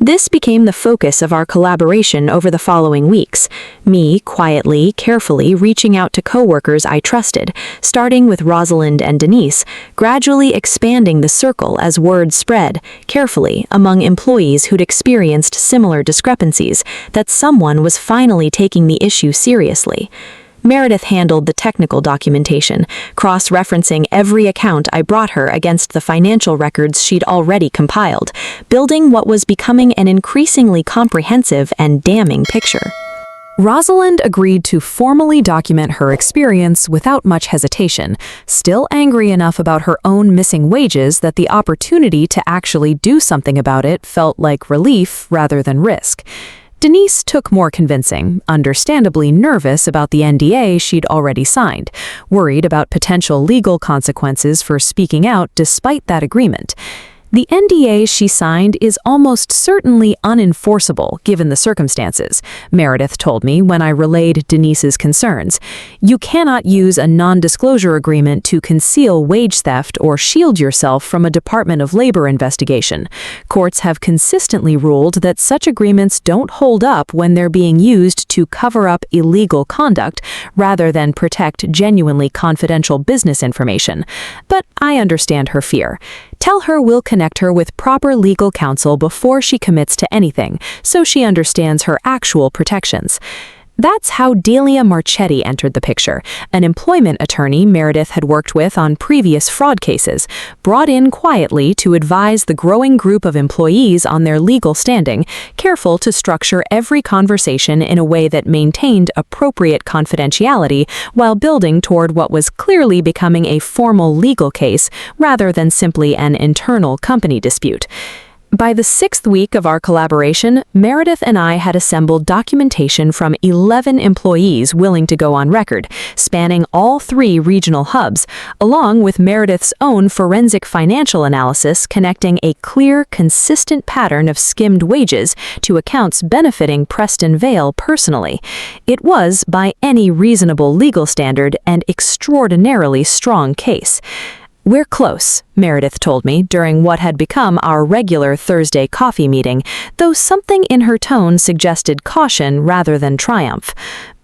This became the focus of our collaboration over the following weeks, me quietly, carefully reaching out to coworkers I trusted, starting with Rosalind and Denise, gradually expanding the circle as word spread, carefully, among employees who'd experienced similar discrepancies, that someone was finally taking the issue seriously. Meredith handled the technical documentation, cross-referencing every account I brought her against the financial records she'd already compiled, building what was becoming an increasingly comprehensive and damning picture. Rosalind agreed to formally document her experience without much hesitation, still angry enough about her own missing wages that the opportunity to actually do something about it felt like relief rather than risk. Denise took more convincing, understandably nervous about the NDA she'd already signed, worried about potential legal consequences for speaking out despite that agreement. The NDA she signed is almost certainly unenforceable given the circumstances, Meredith told me when I relayed Denise's concerns. You cannot use a non-disclosure agreement to conceal wage theft or shield yourself from a Department of Labor investigation. Courts have consistently ruled that such agreements don't hold up when they're being used to cover up illegal conduct rather than protect genuinely confidential business information. But I understand her fear. Tell her we'll connect her with proper legal counsel before she commits to anything, so she understands her actual protections. That's how Delia Marchetti entered the picture, an employment attorney Meredith had worked with on previous fraud cases, brought in quietly to advise the growing group of employees on their legal standing, careful to structure every conversation in a way that maintained appropriate confidentiality while building toward what was clearly becoming a formal legal case rather than simply an internal company dispute. By the 6th week of our collaboration, Meredith and I had assembled documentation from 11 employees willing to go on record, spanning all 3 regional hubs, along with Meredith's own forensic financial analysis connecting a clear, consistent pattern of skimmed wages to accounts benefiting Preston Vale personally. It was, by any reasonable legal standard, an extraordinarily strong case. "We're close," Meredith told me during what had become our regular Thursday coffee meeting, though something in her tone suggested caution rather than triumph.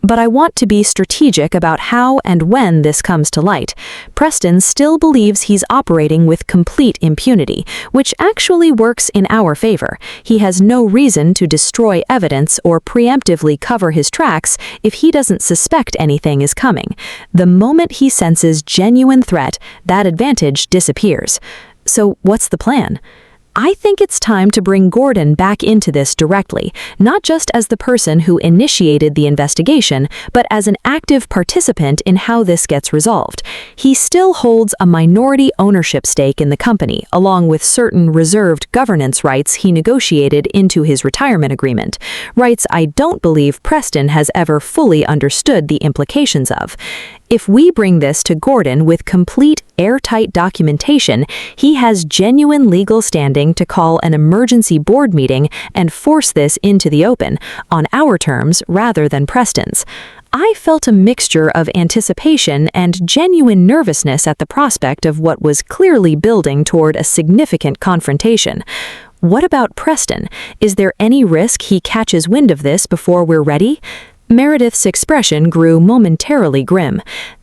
"But I want to be strategic about how and when this comes to light. Preston still believes he's operating with complete impunity, which actually works in our favor. He has no reason to destroy evidence or preemptively cover his tracks if he doesn't suspect anything is coming. The moment he senses genuine threat, that advantage disappears. So what's the plan? I think it's time to bring Gordon back into this directly, not just as the person who initiated the investigation, but as an active participant in how this gets resolved. He still holds a minority ownership stake in the company, along with certain reserved governance rights he negotiated into his retirement agreement, rights I don't believe Preston has ever fully understood the implications of. If we bring this to Gordon with complete, airtight documentation, he has genuine legal standing to call an emergency board meeting and force this into the open, on our terms rather than Preston's. I felt a mixture of anticipation and genuine nervousness at the prospect of what was clearly building toward a significant confrontation. What about Preston? Is there any risk he catches wind of this before we're ready? Meredith's expression grew momentarily grim.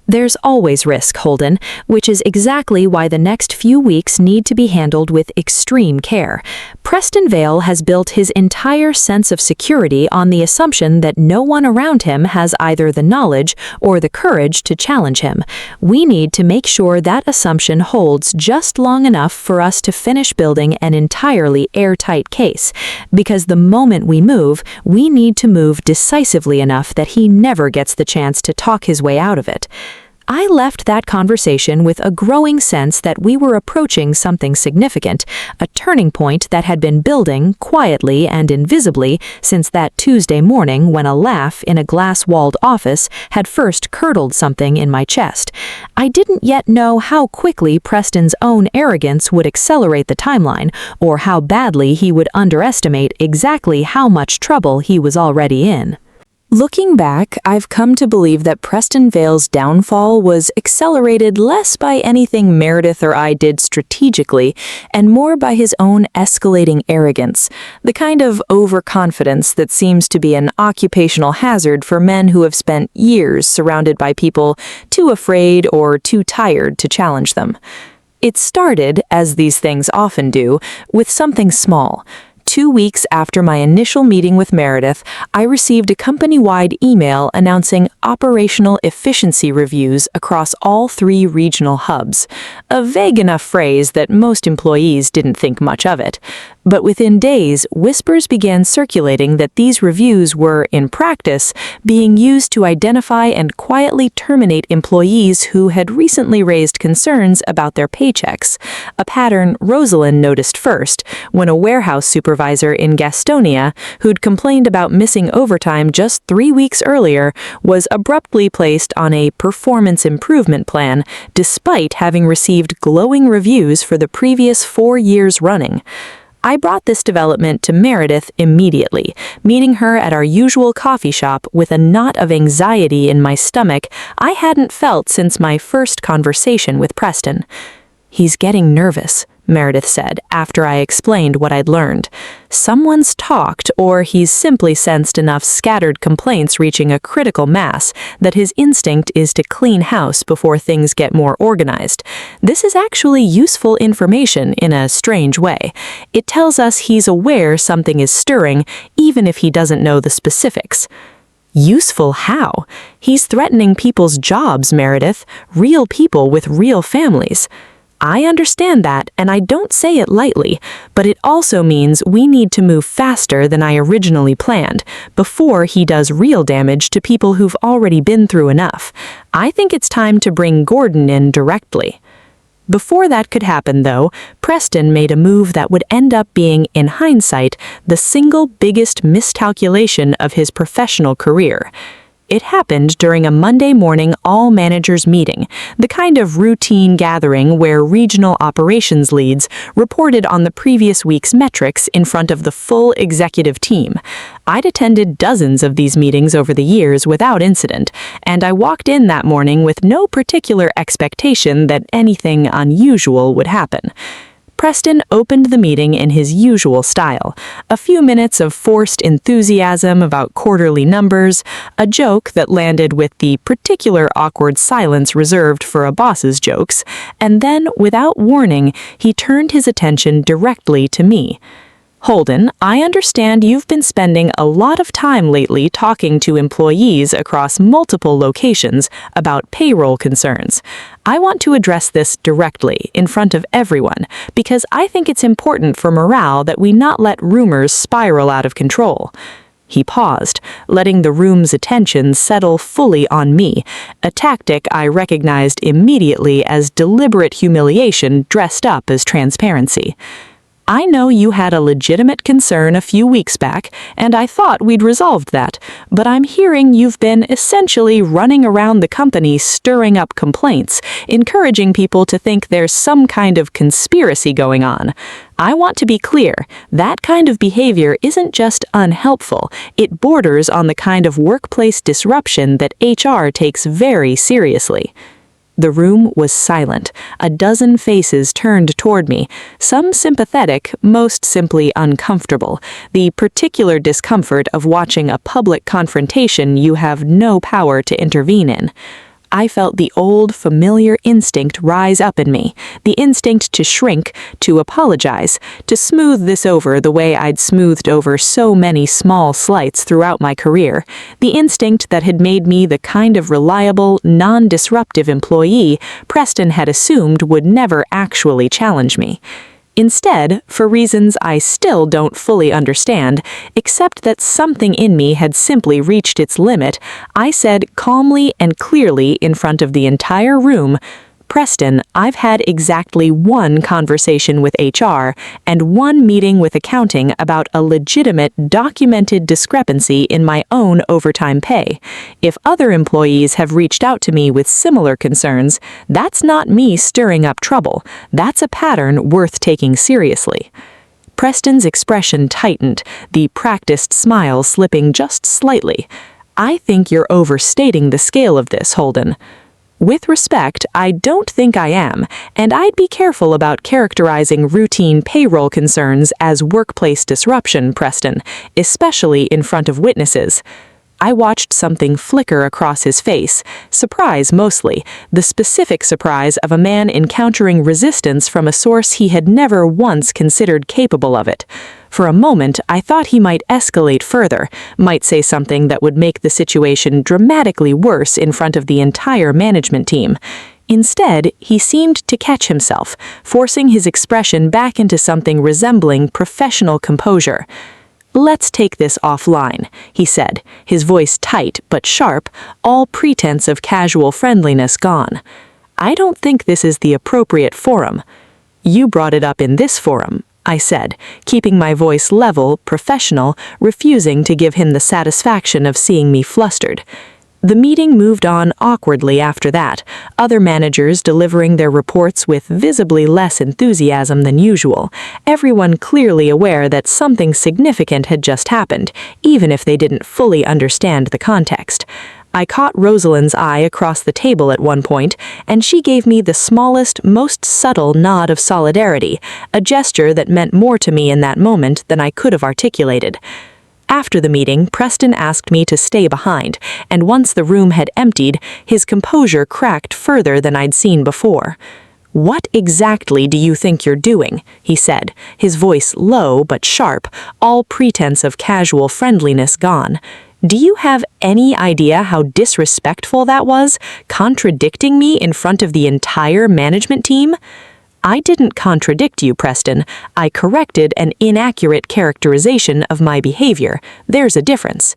"There's always risk, Holden, which is exactly why the next few weeks need to be handled with extreme care. Preston Vale has built his entire sense of security on the assumption that no one around him has either the knowledge or the courage to challenge him. We need to make sure that assumption holds just long enough for us to finish building an entirely airtight case, because the moment we need to move decisively enough that he never gets the chance to talk his way out of it." I left that conversation with a growing sense that we were approaching something significant, a turning point that had been building quietly and invisibly since that Tuesday morning when a laugh in a glass-walled office had first curdled something in my chest. I didn't yet know how quickly Preston's own arrogance would accelerate the timeline, or how badly he would underestimate exactly how much trouble he was already in. Looking back, I've come to believe that Preston Vale's downfall was accelerated less by anything Meredith or I did strategically, and more by his own escalating arrogance, the kind of overconfidence that seems to be an occupational hazard for men who have spent years surrounded by people too afraid or too tired to challenge them. It started, as these things often do, with something small. 2 weeks after my initial meeting with Meredith, I received a company-wide email announcing operational efficiency reviews across all 3 regional hubs. A vague enough phrase that most employees didn't think much of it. But within days, whispers began circulating that these reviews were, in practice, being used to identify and quietly terminate employees who had recently raised concerns about their paychecks, a pattern Rosalind noticed first when a warehouse supervisor in Gastonia, who'd complained about missing overtime just 3 weeks earlier, was abruptly placed on a performance improvement plan despite having received glowing reviews for the previous 4 years running. I brought this development to Meredith immediately, meeting her at our usual coffee shop with a knot of anxiety in my stomach I hadn't felt since my first conversation with Preston. "He's getting nervous," Meredith said after I explained what I'd learned. "Someone's talked, or he's simply sensed enough scattered complaints reaching a critical mass that his instinct is to clean house before things get more organized. This is actually useful information in a strange way. It tells us he's aware something is stirring, even if he doesn't know the specifics." Useful how? He's threatening people's jobs, Meredith, real people with real families. I understand that, and I don't say it lightly, but it also means we need to move faster than I originally planned, before he does real damage to people who've already been through enough. I think it's time to bring Gordon in directly. Before that could happen, though, Preston made a move that would end up being, in hindsight, the single biggest miscalculation of his professional career. It happened during a Monday morning all-managers meeting, the kind of routine gathering where regional operations leads reported on the previous week's metrics in front of the full executive team. I'd attended dozens of these meetings over the years without incident, and I walked in that morning with no particular expectation that anything unusual would happen. Preston opened the meeting in his usual style. A few minutes of forced enthusiasm about quarterly numbers, a joke that landed with the particular awkward silence reserved for a boss's jokes, and then, without warning, he turned his attention directly to me. "Holden, I understand you've been spending a lot of time lately talking to employees across multiple locations about payroll concerns. I want to address this directly in front of everyone because I think it's important for morale that we not let rumors spiral out of control." He paused, letting the room's attention settle fully on me, a tactic I recognized immediately as deliberate humiliation dressed up as transparency. "I know you had a legitimate concern a few weeks back, and I thought we'd resolved that, but I'm hearing you've been essentially running around the company stirring up complaints, encouraging people to think there's some kind of conspiracy going on. I want to be clear, that kind of behavior isn't just unhelpful, it borders on the kind of workplace disruption that HR takes very seriously." The room was silent. A dozen faces turned toward me, some sympathetic, most simply uncomfortable, the particular discomfort of watching a public confrontation you have no power to intervene in. I felt the old, familiar instinct rise up in me, the instinct to shrink, to apologize, to smooth this over the way I'd smoothed over so many small slights throughout my career, the instinct that had made me the kind of reliable, non-disruptive employee Preston had assumed would never actually challenge me. Instead, for reasons I still don't fully understand, except that something in me had simply reached its limit, I said calmly and clearly in front of the entire room, "Preston, I've had exactly one conversation with HR and one meeting with accounting about a legitimate, documented discrepancy in my own overtime pay. If other employees have reached out to me with similar concerns, that's not me stirring up trouble. That's a pattern worth taking seriously." Preston's expression tightened, the practiced smile slipping just slightly. "I think you're overstating the scale of this, Holden." With respect, I don't think I am, and I'd be careful about characterizing routine payroll concerns as workplace disruption, Preston, especially in front of witnesses. I watched something flicker across his face, surprise mostly, the specific surprise of a man encountering resistance from a source he had never once considered capable of it. For a moment, I thought he might escalate further, might say something that would make the situation dramatically worse in front of the entire management team. Instead, he seemed to catch himself, forcing his expression back into something resembling professional composure. "Let's take this offline," he said, his voice tight but sharp, all pretense of casual friendliness gone. "I don't think this is the appropriate forum." "You brought it up in this forum," I said, keeping my voice level, professional, refusing to give him the satisfaction of seeing me flustered. The meeting moved on awkwardly after that, other managers delivering their reports with visibly less enthusiasm than usual, everyone clearly aware that something significant had just happened, even if they didn't fully understand the context. I caught Rosalind's eye across the table at one point, and she gave me the smallest, most subtle nod of solidarity, a gesture that meant more to me in that moment than I could have articulated. After the meeting, Preston asked me to stay behind, and once the room had emptied, his composure cracked further than I'd seen before. "What exactly do you think you're doing?" he said, his voice low but sharp, all pretense of casual friendliness gone. "Do you have any idea how disrespectful that was, contradicting me in front of the entire management team?" "I didn't contradict you, Preston. I corrected an inaccurate characterization of my behavior. There's a difference."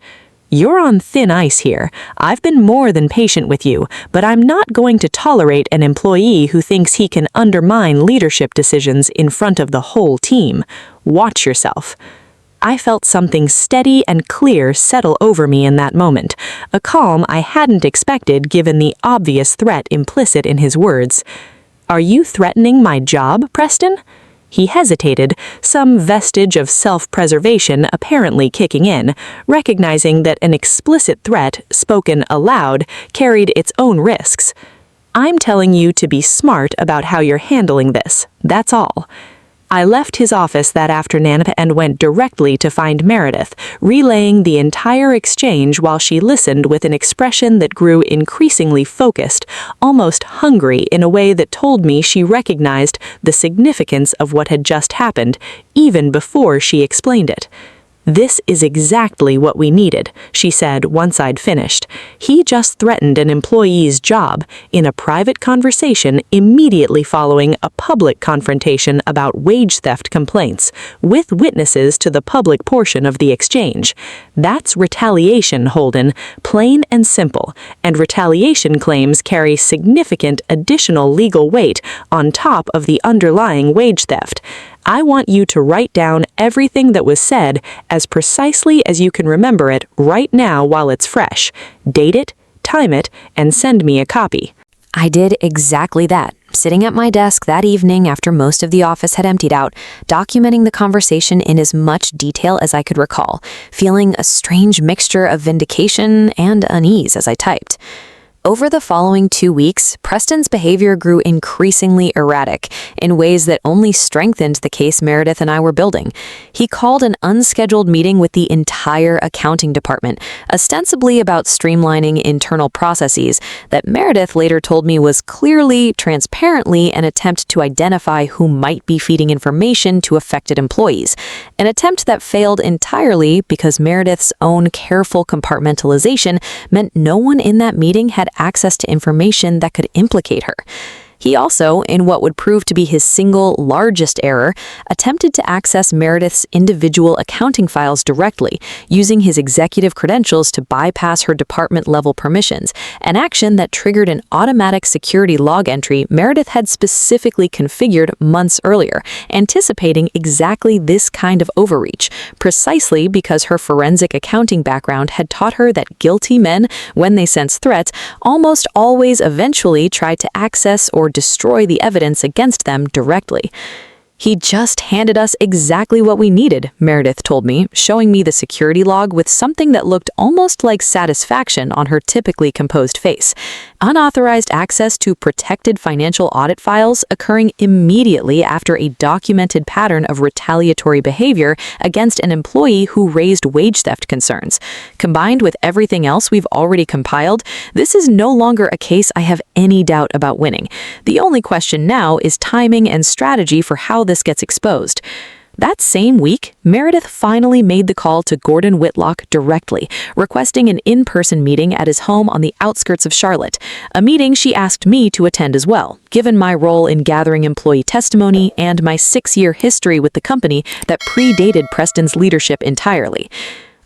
"You're on thin ice here. I've been more than patient with you, but I'm not going to tolerate an employee who thinks he can undermine leadership decisions in front of the whole team. Watch yourself." I felt something steady and clear settle over me in that moment, a calm I hadn't expected given the obvious threat implicit in his words. "Are you threatening my job, Preston?" He hesitated, some vestige of self-preservation apparently kicking in, recognizing that an explicit threat, spoken aloud, carried its own risks. "I'm telling you to be smart about how you're handling this, that's all." I left his office that afternoon and went directly to find Meredith, relaying the entire exchange while she listened with an expression that grew increasingly focused, almost hungry in a way that told me she recognized the significance of what had just happened, even before she explained it. "This is exactly what we needed," she said once I'd finished. "He just threatened an employee's job in a private conversation immediately following a public confrontation about wage theft complaints, with witnesses to the public portion of the exchange. That's retaliation, Holden, plain and simple, and retaliation claims carry significant additional legal weight on top of the underlying wage theft. I want you to write down everything that was said as precisely as you can remember it right now while it's fresh. Date it, time it, and send me a copy." I did exactly that, sitting at my desk that evening after most of the office had emptied out, documenting the conversation in as much detail as I could recall, feeling a strange mixture of vindication and unease as I typed. Over the following 2 weeks, Preston's behavior grew increasingly erratic in ways that only strengthened the case Meredith and I were building. He called an unscheduled meeting with the entire accounting department, ostensibly about streamlining internal processes that Meredith later told me was clearly, transparently an attempt to identify who might be feeding information to affected employees, an attempt that failed entirely because Meredith's own careful compartmentalization meant no one in that meeting had access to information that could implicate her. He also, in what would prove to be his single largest error, attempted to access Meredith's individual accounting files directly, using his executive credentials to bypass her department-level permissions, an action that triggered an automatic security log entry Meredith had specifically configured months earlier, anticipating exactly this kind of overreach, precisely because her forensic accounting background had taught her that guilty men, when they sense threats, almost always eventually try to access or destroy the evidence against them directly. "He just handed us exactly what we needed," Meredith told me, showing me the security log with something that looked almost like satisfaction on her typically composed face. Unauthorized access to protected financial audit files occurring immediately after a documented pattern of retaliatory behavior against an employee who raised wage theft concerns. Combined with everything else we've already compiled, this is no longer a case I have any doubt about winning. The only question now is timing and strategy for how this gets exposed. That same week, Meredith finally made the call to Gordon Whitlock directly, requesting an in-person meeting at his home on the outskirts of Charlotte, a meeting she asked me to attend as well, given my role in gathering employee testimony and my 6-year history with the company that predated Preston's leadership entirely.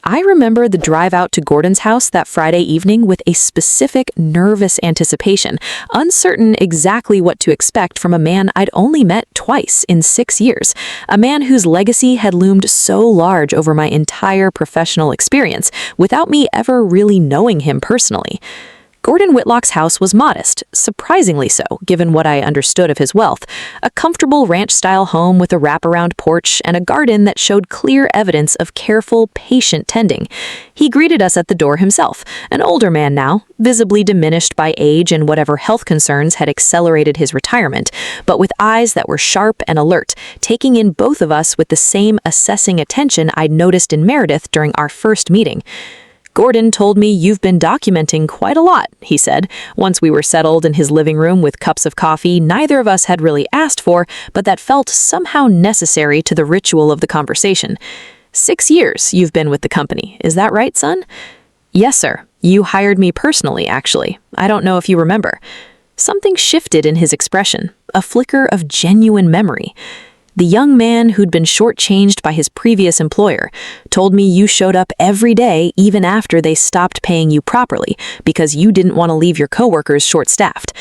I remember the drive out to Gordon's house that Friday evening with a specific, nervous anticipation, uncertain exactly what to expect from a man I'd only met twice in 6 years, a man whose legacy had loomed so large over my entire professional experience without me ever really knowing him personally. Gordon Whitlock's house was modest, surprisingly so, given what I understood of his wealth. A comfortable ranch-style home with a wraparound porch and a garden that showed clear evidence of careful, patient tending. He greeted us at the door himself, an older man now, visibly diminished by age and whatever health concerns had accelerated his retirement, but with eyes that were sharp and alert, taking in both of us with the same assessing attention I'd noticed in Meredith during our first meeting. "Gordon told me you've been documenting quite a lot," he said, once we were settled in his living room with cups of coffee neither of us had really asked for, but that felt somehow necessary to the ritual of the conversation. "6 years you've been with the company, is that right, son?" "Yes, sir. You hired me personally, actually. I don't know if you remember." Something shifted in his expression, a flicker of genuine memory. The young man who'd been shortchanged by his previous employer told me you showed up every day even after they stopped paying you properly because you didn't want to leave your coworkers short-staffed.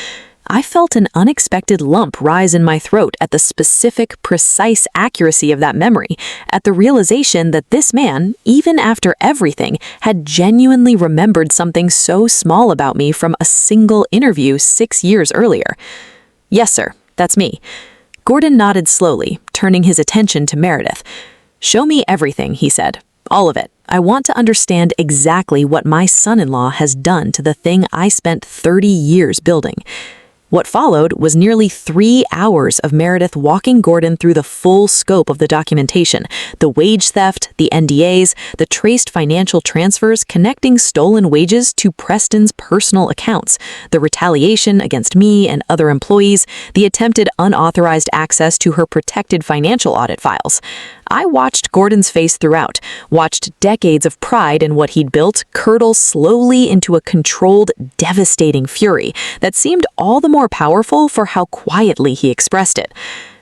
I felt an unexpected lump rise in my throat at the specific, precise accuracy of that memory, at the realization that this man, even after everything, had genuinely remembered something so small about me from a single interview 6 years earlier. "Yes, sir, that's me." Gordon nodded slowly, turning his attention to Meredith. "Show me everything," he said. "All of it. I want to understand exactly what my son-in-law has done to the thing I spent 30 years building." What followed was nearly 3 hours of Meredith walking Gordon through the full scope of the documentation, the wage theft, the NDAs, the traced financial transfers connecting stolen wages to Preston's personal accounts, the retaliation against me and other employees, the attempted unauthorized access to her protected financial audit files. I watched Gordon's face throughout, watched decades of pride in what he'd built curdle slowly into a controlled, devastating fury that seemed all the more powerful for how quietly he expressed it.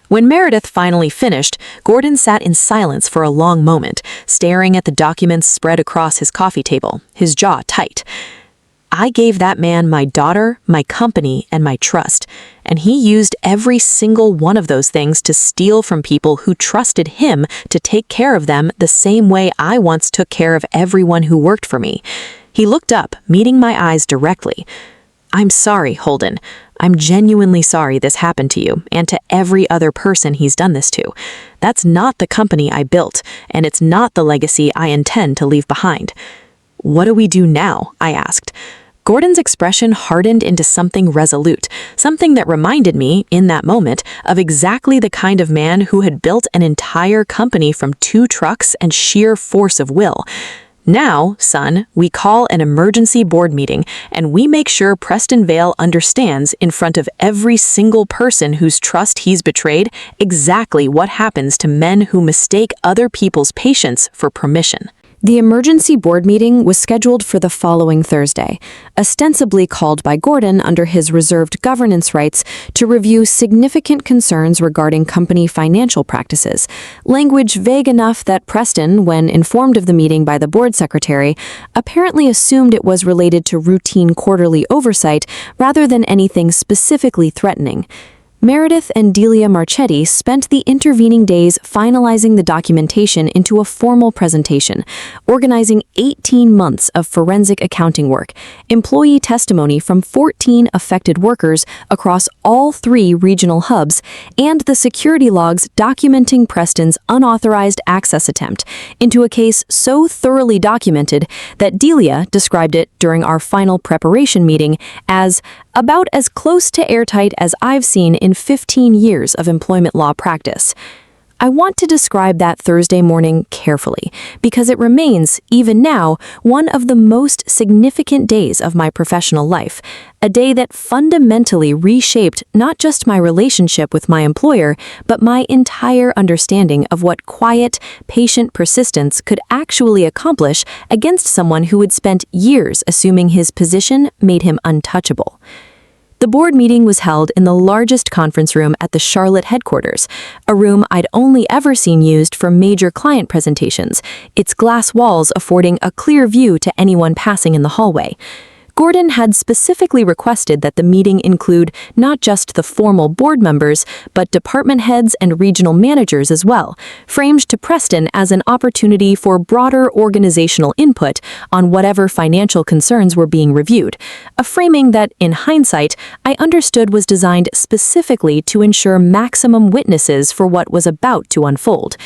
When Meredith finally finished, Gordon sat in silence for a long moment, staring at the documents spread across his coffee table, his jaw tight. "I gave that man my daughter, my company, and my trust, and he used every single one of those things to steal from people who trusted him to take care of them the same way I once took care of everyone who worked for me." He looked up, meeting my eyes directly. "I'm sorry, Holden. I'm genuinely sorry this happened to you and to every other person he's done this to. That's not the company I built, and it's not the legacy I intend to leave behind." "What do we do now?" I asked. Gordon's expression hardened into something resolute, something that reminded me, in that moment, of exactly the kind of man who had built an entire company from 2 trucks and sheer force of will. "Now, son, we call an emergency board meeting, and we make sure Preston Vale understands in front of every single person whose trust he's betrayed exactly what happens to men who mistake other people's patience for permission." The emergency board meeting was scheduled for the following Thursday, ostensibly called by Gordon under his reserved governance rights to review significant concerns regarding company financial practices, language vague enough that Preston, when informed of the meeting by the board secretary, apparently assumed it was related to routine quarterly oversight rather than anything specifically threatening. Meredith and Delia Marchetti spent the intervening days finalizing the documentation into a formal presentation, organizing 18 months of forensic accounting work, employee testimony from 14 affected workers across all 3 regional hubs, and the security logs documenting Preston's unauthorized access attempt into a case so thoroughly documented that Delia described it during our final preparation meeting as about as close to airtight as I've seen in 15 years of employment law practice. I want to describe that Thursday morning carefully because it remains, even now, one of the most significant days of my professional life, a day that fundamentally reshaped not just my relationship with my employer, but my entire understanding of what quiet, patient persistence could actually accomplish against someone who had spent years assuming his position made him untouchable. The board meeting was held in the largest conference room at the Charlotte headquarters, a room I'd only ever seen used for major client presentations, its glass walls affording a clear view to anyone passing in the hallway. Gordon had specifically requested that the meeting include not just the formal board members, but department heads and regional managers as well, framed to Preston as an opportunity for broader organizational input on whatever financial concerns were being reviewed, a framing that, in hindsight, I understood was designed specifically to ensure maximum witnesses for what was about to unfold.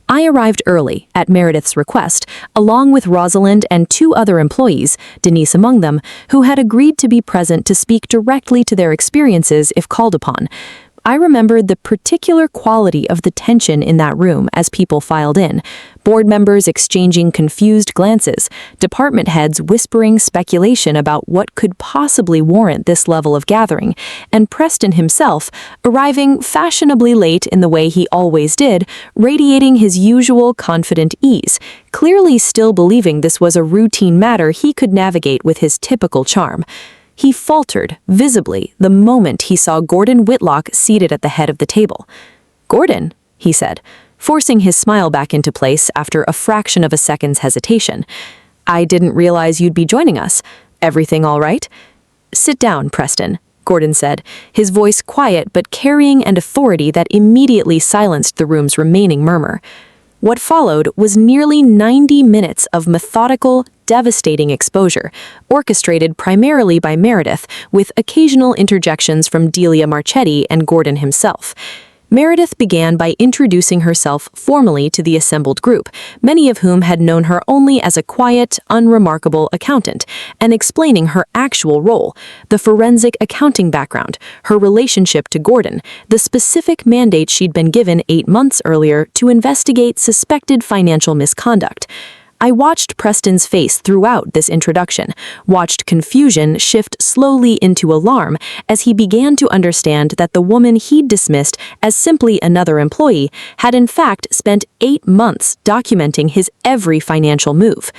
I arrived early, at Meredith's request, along with Rosalind and 2 other employees, Denise among them, who had agreed to be present to speak directly to their experiences if called upon. I remembered the particular quality of the tension in that room as people filed in, board members exchanging confused glances, department heads whispering speculation about what could possibly warrant this level of gathering, and Preston himself, arriving fashionably late in the way he always did, radiating his usual confident ease, clearly still believing this was a routine matter he could navigate with his typical charm. He faltered, visibly, the moment he saw Gordon Whitlock seated at the head of the table. "Gordon, he said, forcing his smile back into place after a fraction of a second's hesitation. "I didn't realize you'd be joining us. Everything all right?" "Sit down, Preston," Gordon said, his voice quiet but carrying an authority that immediately silenced the room's remaining murmur. What followed was nearly 90 minutes of methodical, devastating exposure, orchestrated primarily by Meredith, with occasional interjections from Delia Marchetti and Gordon himself. Meredith began by introducing herself formally to the assembled group, many of whom had known her only as a quiet, unremarkable accountant, and explaining her actual role, the forensic accounting background, her relationship to Gordon, the specific mandate she'd been given 8 months earlier to investigate suspected financial misconduct. I watched Preston's face throughout this introduction, watched confusion shift slowly into alarm as he began to understand that the woman he'd dismissed as simply another employee had in fact spent 8 months documenting his every financial move.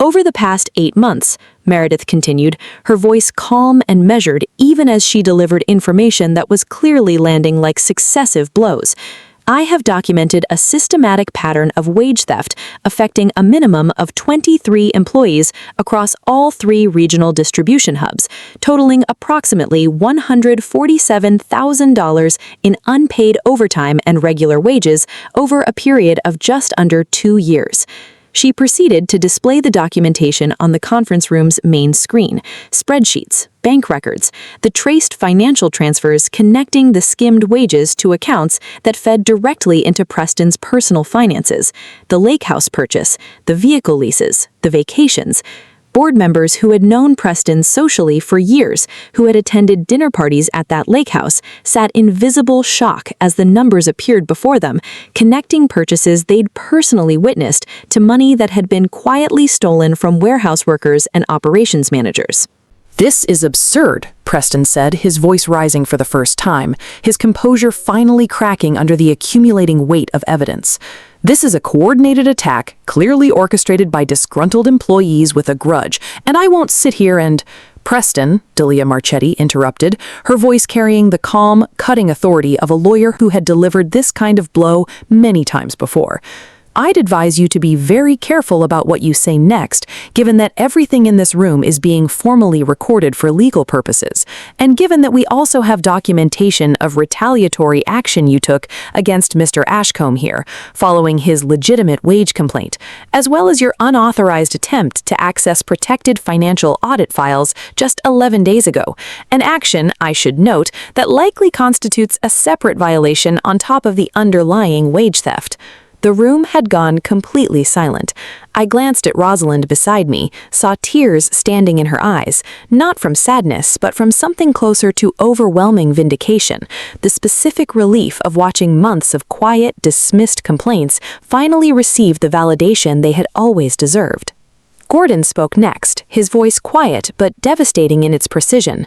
Over the past 8 months, Meredith continued, her voice calm and measured even as she delivered information that was clearly landing like successive blows, I have documented a systematic pattern of wage theft affecting a minimum of 23 employees across all 3 regional distribution hubs, totaling approximately $147,000 in unpaid overtime and regular wages over a period of just under 2 years. She proceeded to display the documentation on the conference room's main screen, spreadsheets, bank records, the traced financial transfers connecting the skimmed wages to accounts that fed directly into Preston's personal finances, the lake house purchase, the vehicle leases, the vacations. Board members who had known Preston socially for years, who had attended dinner parties at that lake house, sat in visible shock as the numbers appeared before them, connecting purchases they'd personally witnessed to money that had been quietly stolen from warehouse workers and operations managers. "This is absurd," Preston said, his voice rising for the first time, his composure finally cracking under the accumulating weight of evidence. "This is a coordinated attack, clearly orchestrated by disgruntled employees with a grudge, and I won't sit here and—" "Preston," Delia Marchetti interrupted, her voice carrying the calm, cutting authority of a lawyer who had delivered this kind of blow many times before. "I'd advise you to be very careful about what you say next, given that everything in this room is being formally recorded for legal purposes, and given that we also have documentation of retaliatory action you took against Mr. Ashcombe here, following his legitimate wage complaint, as well as your unauthorized attempt to access protected financial audit files just 11 days ago, an action, I should note, that likely constitutes a separate violation on top of the underlying wage theft." The room had gone completely silent. I glanced at Rosalind beside me, saw tears standing in her eyes, not from sadness, but from something closer to overwhelming vindication, the specific relief of watching months of quiet, dismissed complaints finally receive the validation they had always deserved. Gordon spoke next, his voice quiet but devastating in its precision.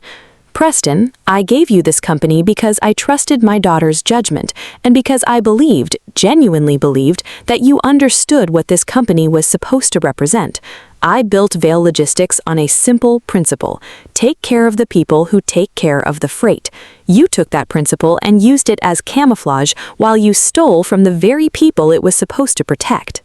"Preston, I gave you this company because I trusted my daughter's judgment, and because I believed, genuinely believed, that you understood what this company was supposed to represent. I built Vail Logistics on a simple principle: take care of the people who take care of the freight. You took that principle and used it as camouflage while you stole from the very people it was supposed to protect."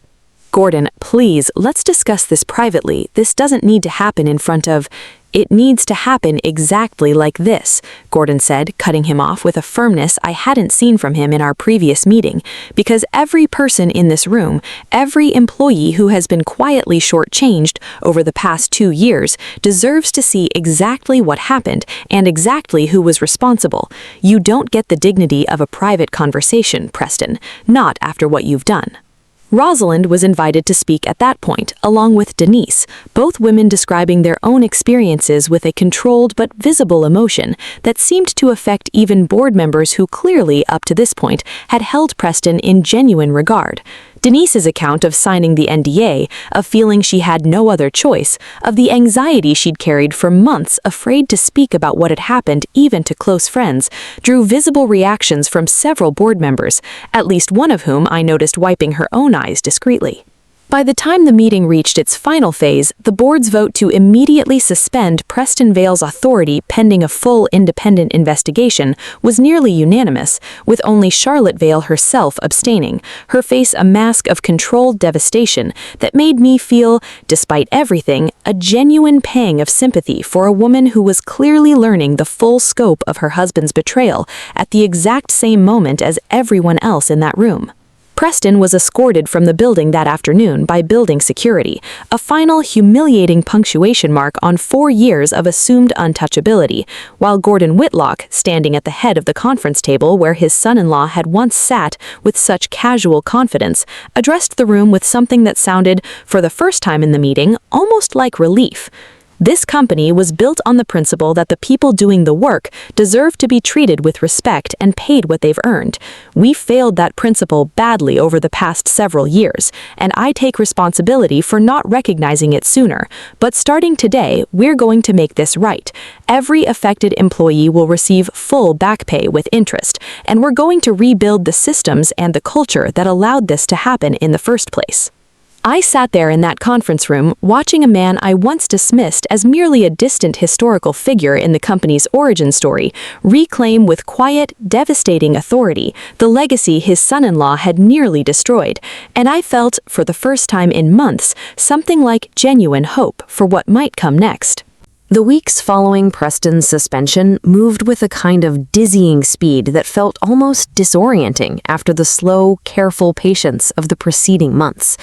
"Gordon, please, let's discuss this privately. This doesn't need to happen in front of—" "It needs to happen exactly like this," Gordon said, cutting him off with a firmness I hadn't seen from him in our previous meeting, "because every person in this room, every employee who has been quietly shortchanged over the past 2 years, deserves to see exactly what happened and exactly who was responsible. You don't get the dignity of a private conversation, Preston, not after what you've done." Rosalind was invited to speak at that point, along with Denise, both women describing their own experiences with a controlled but visible emotion that seemed to affect even board members who clearly, up to this point, had held Preston in genuine regard. Denise's account of signing the NDA, of feeling she had no other choice, of the anxiety she'd carried for months afraid to speak about what had happened even to close friends, drew visible reactions from several board members, at least one of whom I noticed wiping her own eyes discreetly. By the time the meeting reached its final phase, the board's vote to immediately suspend Preston Vale's authority pending a full independent investigation was nearly unanimous, with only Charlotte Vale herself abstaining, her face a mask of controlled devastation that made me feel, despite everything, a genuine pang of sympathy for a woman who was clearly learning the full scope of her husband's betrayal at the exact same moment as everyone else in that room. Preston was escorted from the building that afternoon by building security, a final humiliating punctuation mark on 4 years of assumed untouchability, while Gordon Whitlock, standing at the head of the conference table where his son-in-law had once sat with such casual confidence, addressed the room with something that sounded, for the first time in the meeting, almost like relief. This company was built on the principle that the people doing the work deserve to be treated with respect and paid what they've earned. We failed that principle badly over the past several years, and I take responsibility for not recognizing it sooner. But starting today, we're going to make this right. Every affected employee will receive full back pay with interest, and we're going to rebuild the systems and the culture that allowed this to happen in the first place. I sat there in that conference room watching a man I once dismissed as merely a distant historical figure in the company's origin story reclaim with quiet, devastating authority the legacy his son-in-law had nearly destroyed, and I felt, for the first time in months, something like genuine hope for what might come next. The weeks following Preston's suspension moved with a kind of dizzying speed that felt almost disorienting after the slow, careful patience of the preceding months.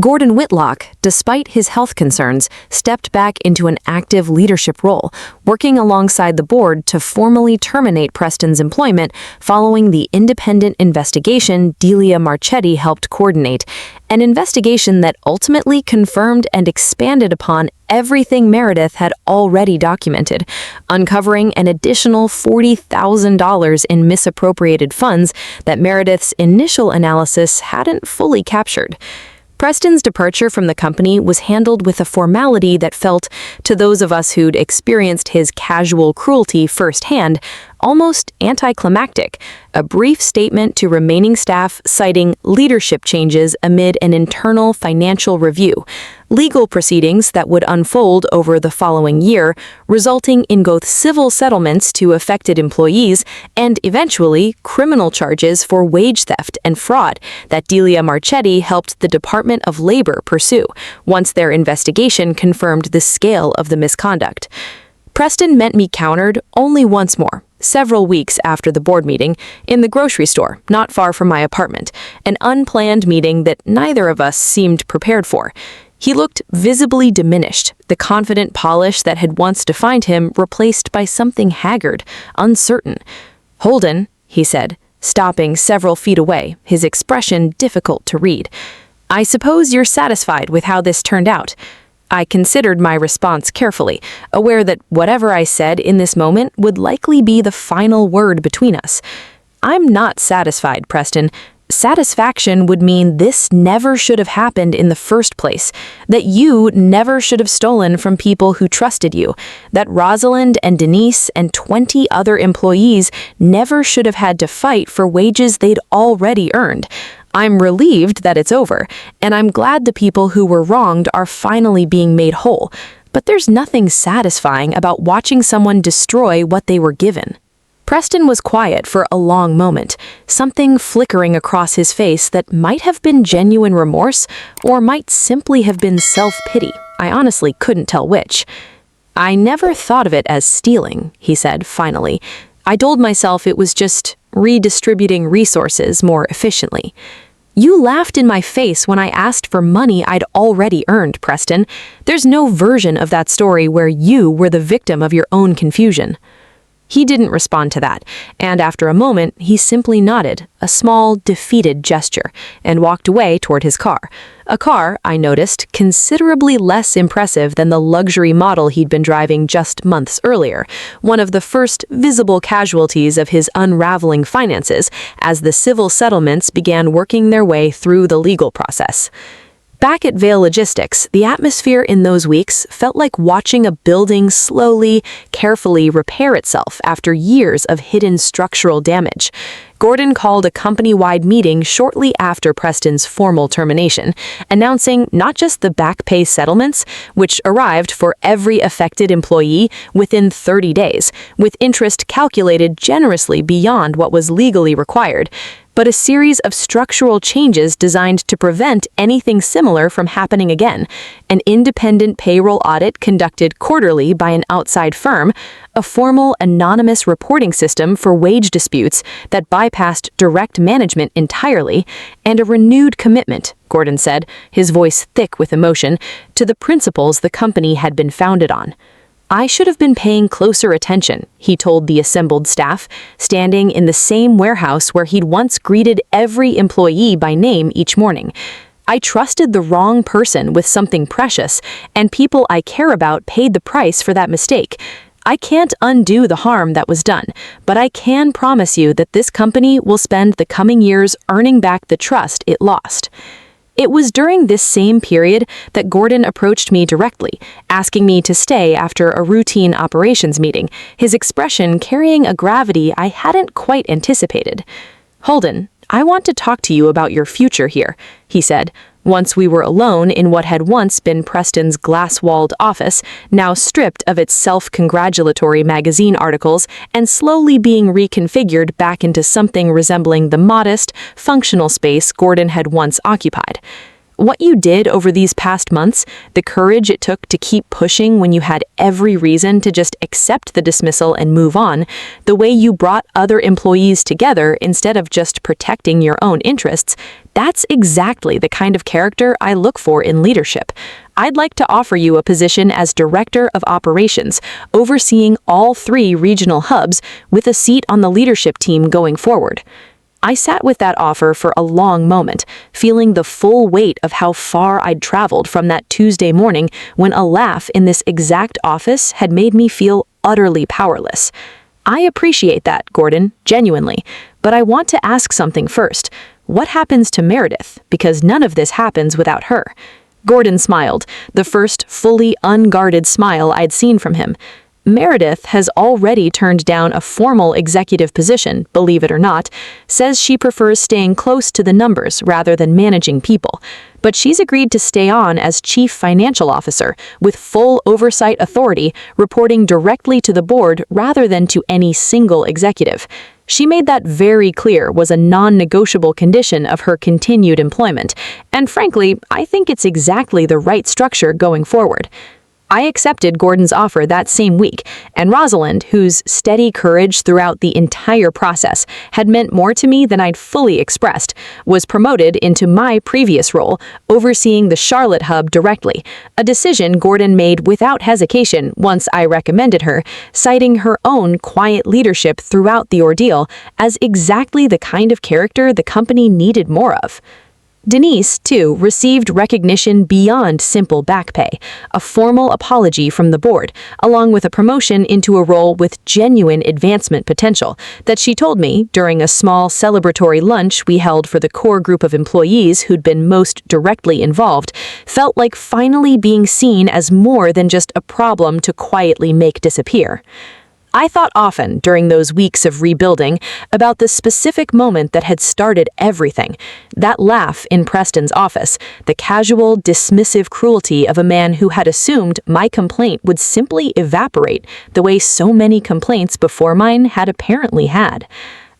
Gordon Whitlock, despite his health concerns, stepped back into an active leadership role, working alongside the board to formally terminate Preston's employment following the independent investigation Delia Marchetti helped coordinate, an investigation that ultimately confirmed and expanded upon everything Meredith had already documented, uncovering an additional $40,000 in misappropriated funds that Meredith's initial analysis hadn't fully captured. Preston's departure from the company was handled with a formality that felt, to those of us who'd experienced his casual cruelty firsthand, almost anticlimactic, a brief statement to remaining staff citing leadership changes amid an internal financial review, legal proceedings that would unfold over the following year, resulting in both civil settlements to affected employees and, eventually, criminal charges for wage theft and fraud that Delia Marchetti helped the Department of Labor pursue, once their investigation confirmed the scale of the misconduct. Preston met me countered only once more, several weeks after the board meeting, in the grocery store, not far from my apartment, an unplanned meeting that neither of us seemed prepared for. He looked visibly diminished, the confident polish that had once defined him replaced by something haggard, uncertain. "Holden," he said, stopping several feet away, his expression difficult to read. "I suppose you're satisfied with how this turned out." I considered my response carefully, aware that whatever I said in this moment would likely be the final word between us. "I'm not satisfied, Preston. Satisfaction would mean this never should have happened in the first place, that you never should have stolen from people who trusted you, that Rosalind and Denise and 20 other employees never should have had to fight for wages they'd already earned. I'm relieved that it's over, and I'm glad the people who were wronged are finally being made whole, but there's nothing satisfying about watching someone destroy what they were given." Preston was quiet for a long moment, something flickering across his face that might have been genuine remorse or might simply have been self-pity. I honestly couldn't tell which. "I never thought of it as stealing," he said finally. "I told myself it was just redistributing resources more efficiently." "You laughed in my face when I asked for money I'd already earned, Preston. There's no version of that story where you were the victim of your own confusion." He didn't respond to that, and after a moment, he simply nodded, a small, defeated gesture, and walked away toward his car. A car, I noticed, considerably less impressive than the luxury model he'd been driving just months earlier, one of the first visible casualties of his unraveling finances as the civil settlements began working their way through the legal process. Back at Vale Logistics, the atmosphere in those weeks felt like watching a building slowly, carefully repair itself after years of hidden structural damage. Gordon called a company-wide meeting shortly after Preston's formal termination, announcing not just the back pay settlements, which arrived for every affected employee within 30 days, with interest calculated generously beyond what was legally required, but a series of structural changes designed to prevent anything similar from happening again. An independent payroll audit conducted quarterly by an outside firm, a formal anonymous reporting system for wage disputes that bypassed direct management entirely, and a renewed commitment, Gordon said, his voice thick with emotion, to the principles the company had been founded on. I should have been paying closer attention, he told the assembled staff, standing in the same warehouse where he'd once greeted every employee by name each morning. I trusted the wrong person with something precious, and people I care about paid the price for that mistake. I can't undo the harm that was done, but I can promise you that this company will spend the coming years earning back the trust it lost. It was during this same period that Gordon approached me directly, asking me to stay after a routine operations meeting, his expression carrying a gravity I hadn't quite anticipated. "Holden, I want to talk to you about your future here," he said, once we were alone in what had once been Preston's glass-walled office, now stripped of its self-congratulatory magazine articles and slowly being reconfigured back into something resembling the modest, functional space Gordon had once occupied. "What you did over these past months, the courage it took to keep pushing when you had every reason to just accept the dismissal and move on, the way you brought other employees together instead of just protecting your own interests, that's exactly the kind of character I look for in leadership. I'd like to offer you a position as Director of Operations, overseeing all 3 regional hubs with a seat on the leadership team going forward." I sat with that offer for a long moment, feeling the full weight of how far I'd traveled from that Tuesday morning when a laugh in this exact office had made me feel utterly powerless. "I appreciate that, Gordon, genuinely, but I want to ask something first. What happens to Meredith? Because none of this happens without her." Gordon smiled, the first fully unguarded smile I'd seen from him. "Meredith has already turned down a formal executive position, believe it or not, says she prefers staying close to the numbers rather than managing people. But she's agreed to stay on as Chief Financial Officer, with full oversight authority, reporting directly to the board rather than to any single executive. She made that very clear was a non-negotiable condition of her continued employment, and frankly, I think it's exactly the right structure going forward." I accepted Gordon's offer that same week, and Rosalind, whose steady courage throughout the entire process had meant more to me than I'd fully expressed, was promoted into my previous role, overseeing the Charlotte hub directly, a decision Gordon made without hesitation once I recommended her, citing her own quiet leadership throughout the ordeal as exactly the kind of character the company needed more of. Denise, too, received recognition beyond simple back pay, a formal apology from the board, along with a promotion into a role with genuine advancement potential that she told me during a small celebratory lunch we held for the core group of employees who'd been most directly involved, felt like finally being seen as more than just a problem to quietly make disappear. I thought often during those weeks of rebuilding about the specific moment that had started everything, that laugh in Preston's office, the casual, dismissive cruelty of a man who had assumed my complaint would simply evaporate the way so many complaints before mine had apparently had.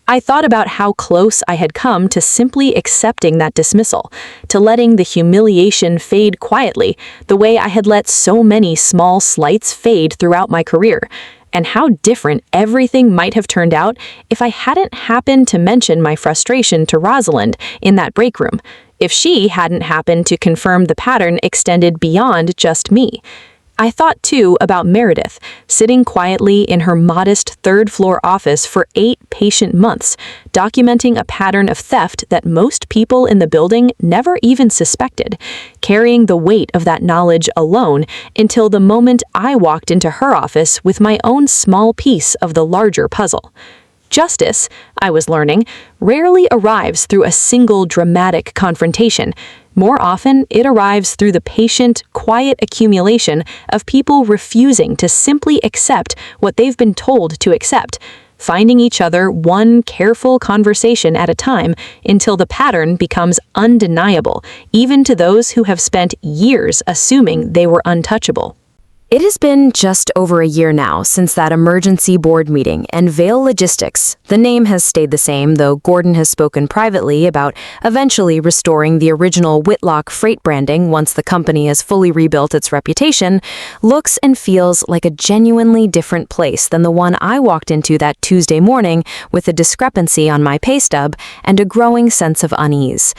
I thought about how close I had come to simply accepting that dismissal, to letting the humiliation fade quietly, the way I had let so many small slights fade throughout my career, and how different everything might have turned out if I hadn't happened to mention my frustration to Rosalind in that break room, if she hadn't happened to confirm the pattern extended beyond just me. I thought, too, about Meredith, sitting quietly in her modest third-floor office for 8 patient months, documenting a pattern of theft that most people in the building never even suspected, carrying the weight of that knowledge alone until the moment I walked into her office with my own small piece of the larger puzzle. Justice, I was learning, rarely arrives through a single dramatic confrontation. More often, it arrives through the patient, quiet accumulation of people refusing to simply accept what they've been told to accept. finding each other one careful conversation at a time until the pattern becomes undeniable, even to those who have spent years assuming they were untouchable. It has been just over a year now since that emergency board meeting and Vail Logistics. The name has stayed the same, though Gordon has spoken privately about eventually restoring the original Whitlock freight branding once the company has fully rebuilt its reputation, looks and feels like a genuinely different place than the one I walked into that Tuesday morning with a discrepancy on my pay stub and a growing sense of unease.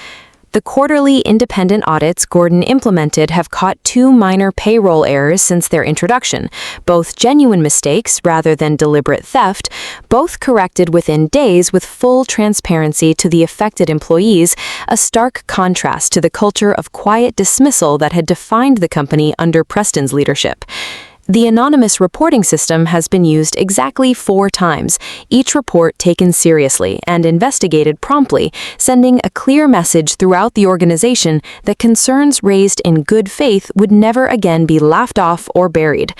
The quarterly independent audits Gordon implemented have caught 2 minor payroll errors since their introduction, both genuine mistakes rather than deliberate theft, both corrected within days with full transparency to the affected employees, a stark contrast to the culture of quiet dismissal that had defined the company under Preston's leadership. The anonymous reporting system has been used exactly 4 times, each report taken seriously and investigated promptly, sending a clear message throughout the organization that concerns raised in good faith would never again be laughed off or buried.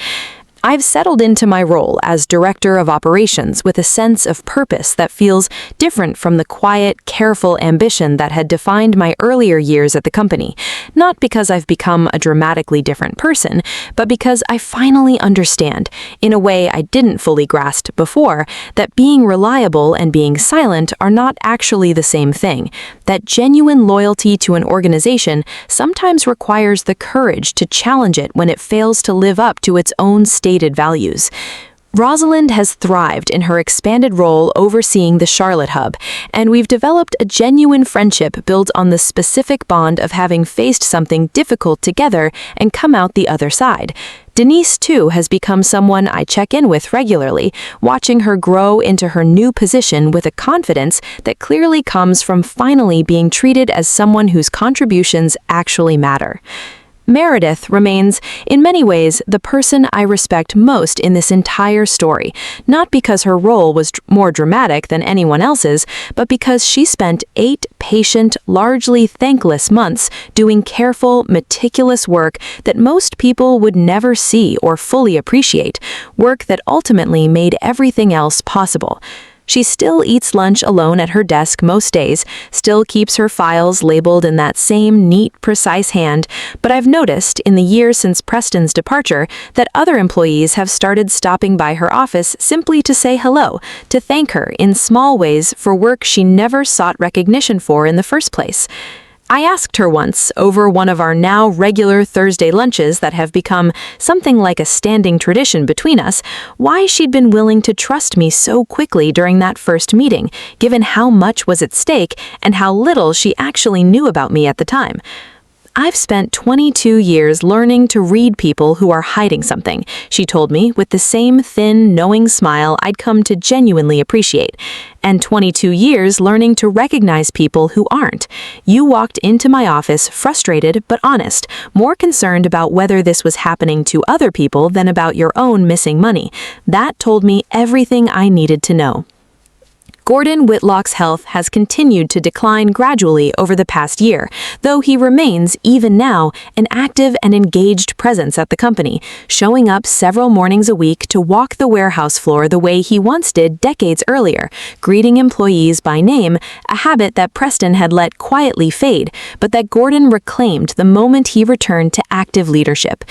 I've settled into my role as Director of Operations with a sense of purpose that feels different from the quiet, careful ambition that had defined my earlier years at the company. Not because I've become a dramatically different person, but because I finally understand, in a way I didn't fully grasp before, that being reliable and being silent are not actually the same thing. That genuine loyalty to an organization sometimes requires the courage to challenge it when it fails to live up to its own stated values. Rosalind has thrived in her expanded role overseeing the Charlotte hub, and we've developed a genuine friendship built on the specific bond of having faced something difficult together and come out the other side. Denise, too, has become someone I check in with regularly, watching her grow into her new position with a confidence that clearly comes from finally being treated as someone whose contributions actually matter. Meredith remains, in many ways, the person I respect most in this entire story, not because her role was more dramatic than anyone else's, but because she spent 8 patient, largely thankless months doing careful, meticulous work that most people would never see or fully appreciate, work that ultimately made everything else possible. She still eats lunch alone at her desk most days, still keeps her files labeled in that same neat, precise hand, but I've noticed, in the years since Preston's departure, that other employees have started stopping by her office simply to say hello, to thank her in small ways for work she never sought recognition for in the first place. I asked her once, over one of our now regular Thursday lunches that have become something like a standing tradition between us, why she'd been willing to trust me so quickly during that first meeting, given how much was at stake and how little she actually knew about me at the time. I've spent 22 years learning to read people who are hiding something, she told me with the same thin, knowing smile I'd come to genuinely appreciate. And 22 years learning to recognize people who aren't. You walked into my office frustrated but honest, more concerned about whether this was happening to other people than about your own missing money. That told me everything I needed to know. Gordon Whitlock's health has continued to decline gradually over the past year, though he remains, even now, an active and engaged presence at the company, showing up several mornings a week to walk the warehouse floor the way he once did decades earlier, greeting employees by name, a habit that Preston had let quietly fade, but that Gordon reclaimed the moment he returned to active leadership.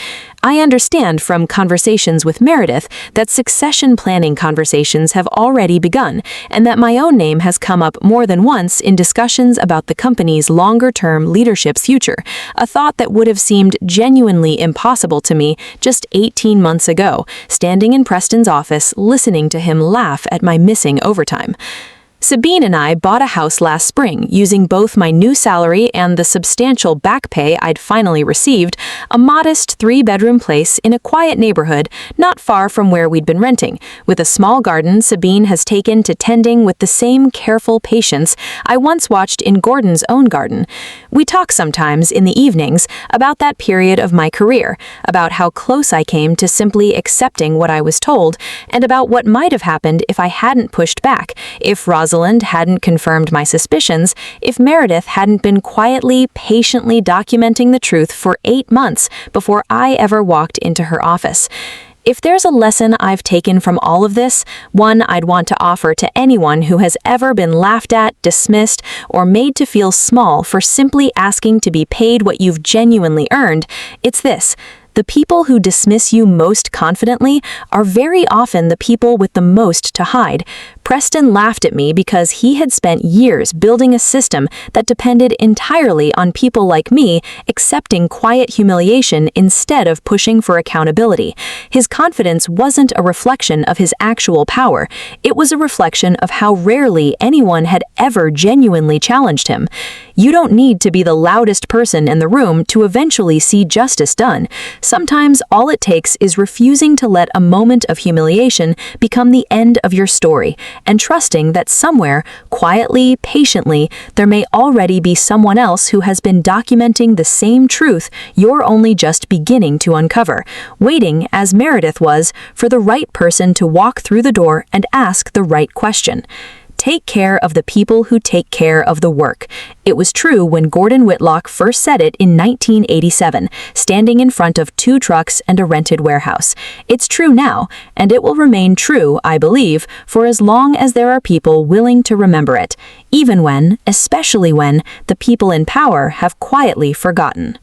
I understand from conversations with Meredith that succession planning conversations have already begun, and that my own name has come up more than once in discussions about the company's longer-term leadership future, a thought that would have seemed genuinely impossible to me just 18 months ago, standing in Preston's office listening to him laugh at my missing overtime. Sabine and I bought a house last spring using both my new salary and the substantial back pay I'd finally received, a modest 3-bedroom place in a quiet neighborhood not far from where we'd been renting, with a small garden Sabine has taken to tending with the same careful patience I once watched in Gordon's own garden. We talk sometimes in the evenings about that period of my career, about how close I came to simply accepting what I was told, and about what might have happened if I hadn't pushed back, if Rosalind hadn't confirmed my suspicions, if Meredith hadn't been quietly, patiently documenting the truth for 8 months before I ever walked into her office. If there's a lesson I've taken from all of this, one I'd want to offer to anyone who has ever been laughed at, dismissed, or made to feel small for simply asking to be paid what you've genuinely earned, it's this: the people who dismiss you most confidently are very often the people with the most to hide. Preston laughed at me because he had spent years building a system that depended entirely on people like me accepting quiet humiliation instead of pushing for accountability. His confidence wasn't a reflection of his actual power. It was a reflection of how rarely anyone had ever genuinely challenged him. You don't need to be the loudest person in the room to eventually see justice done. Sometimes all it takes is refusing to let a moment of humiliation become the end of your story, and trusting that somewhere, quietly, patiently, there may already be someone else who has been documenting the same truth you're only just beginning to uncover, waiting, as Meredith was, for the right person to walk through the door and ask the right question. Take care of the people who take care of the work. It was true when Gordon Whitlock first said it in 1987, standing in front of 2 trucks and a rented warehouse. It's true now, and it will remain true, I believe, for as long as there are people willing to remember it, even when, especially when, the people in power have quietly forgotten.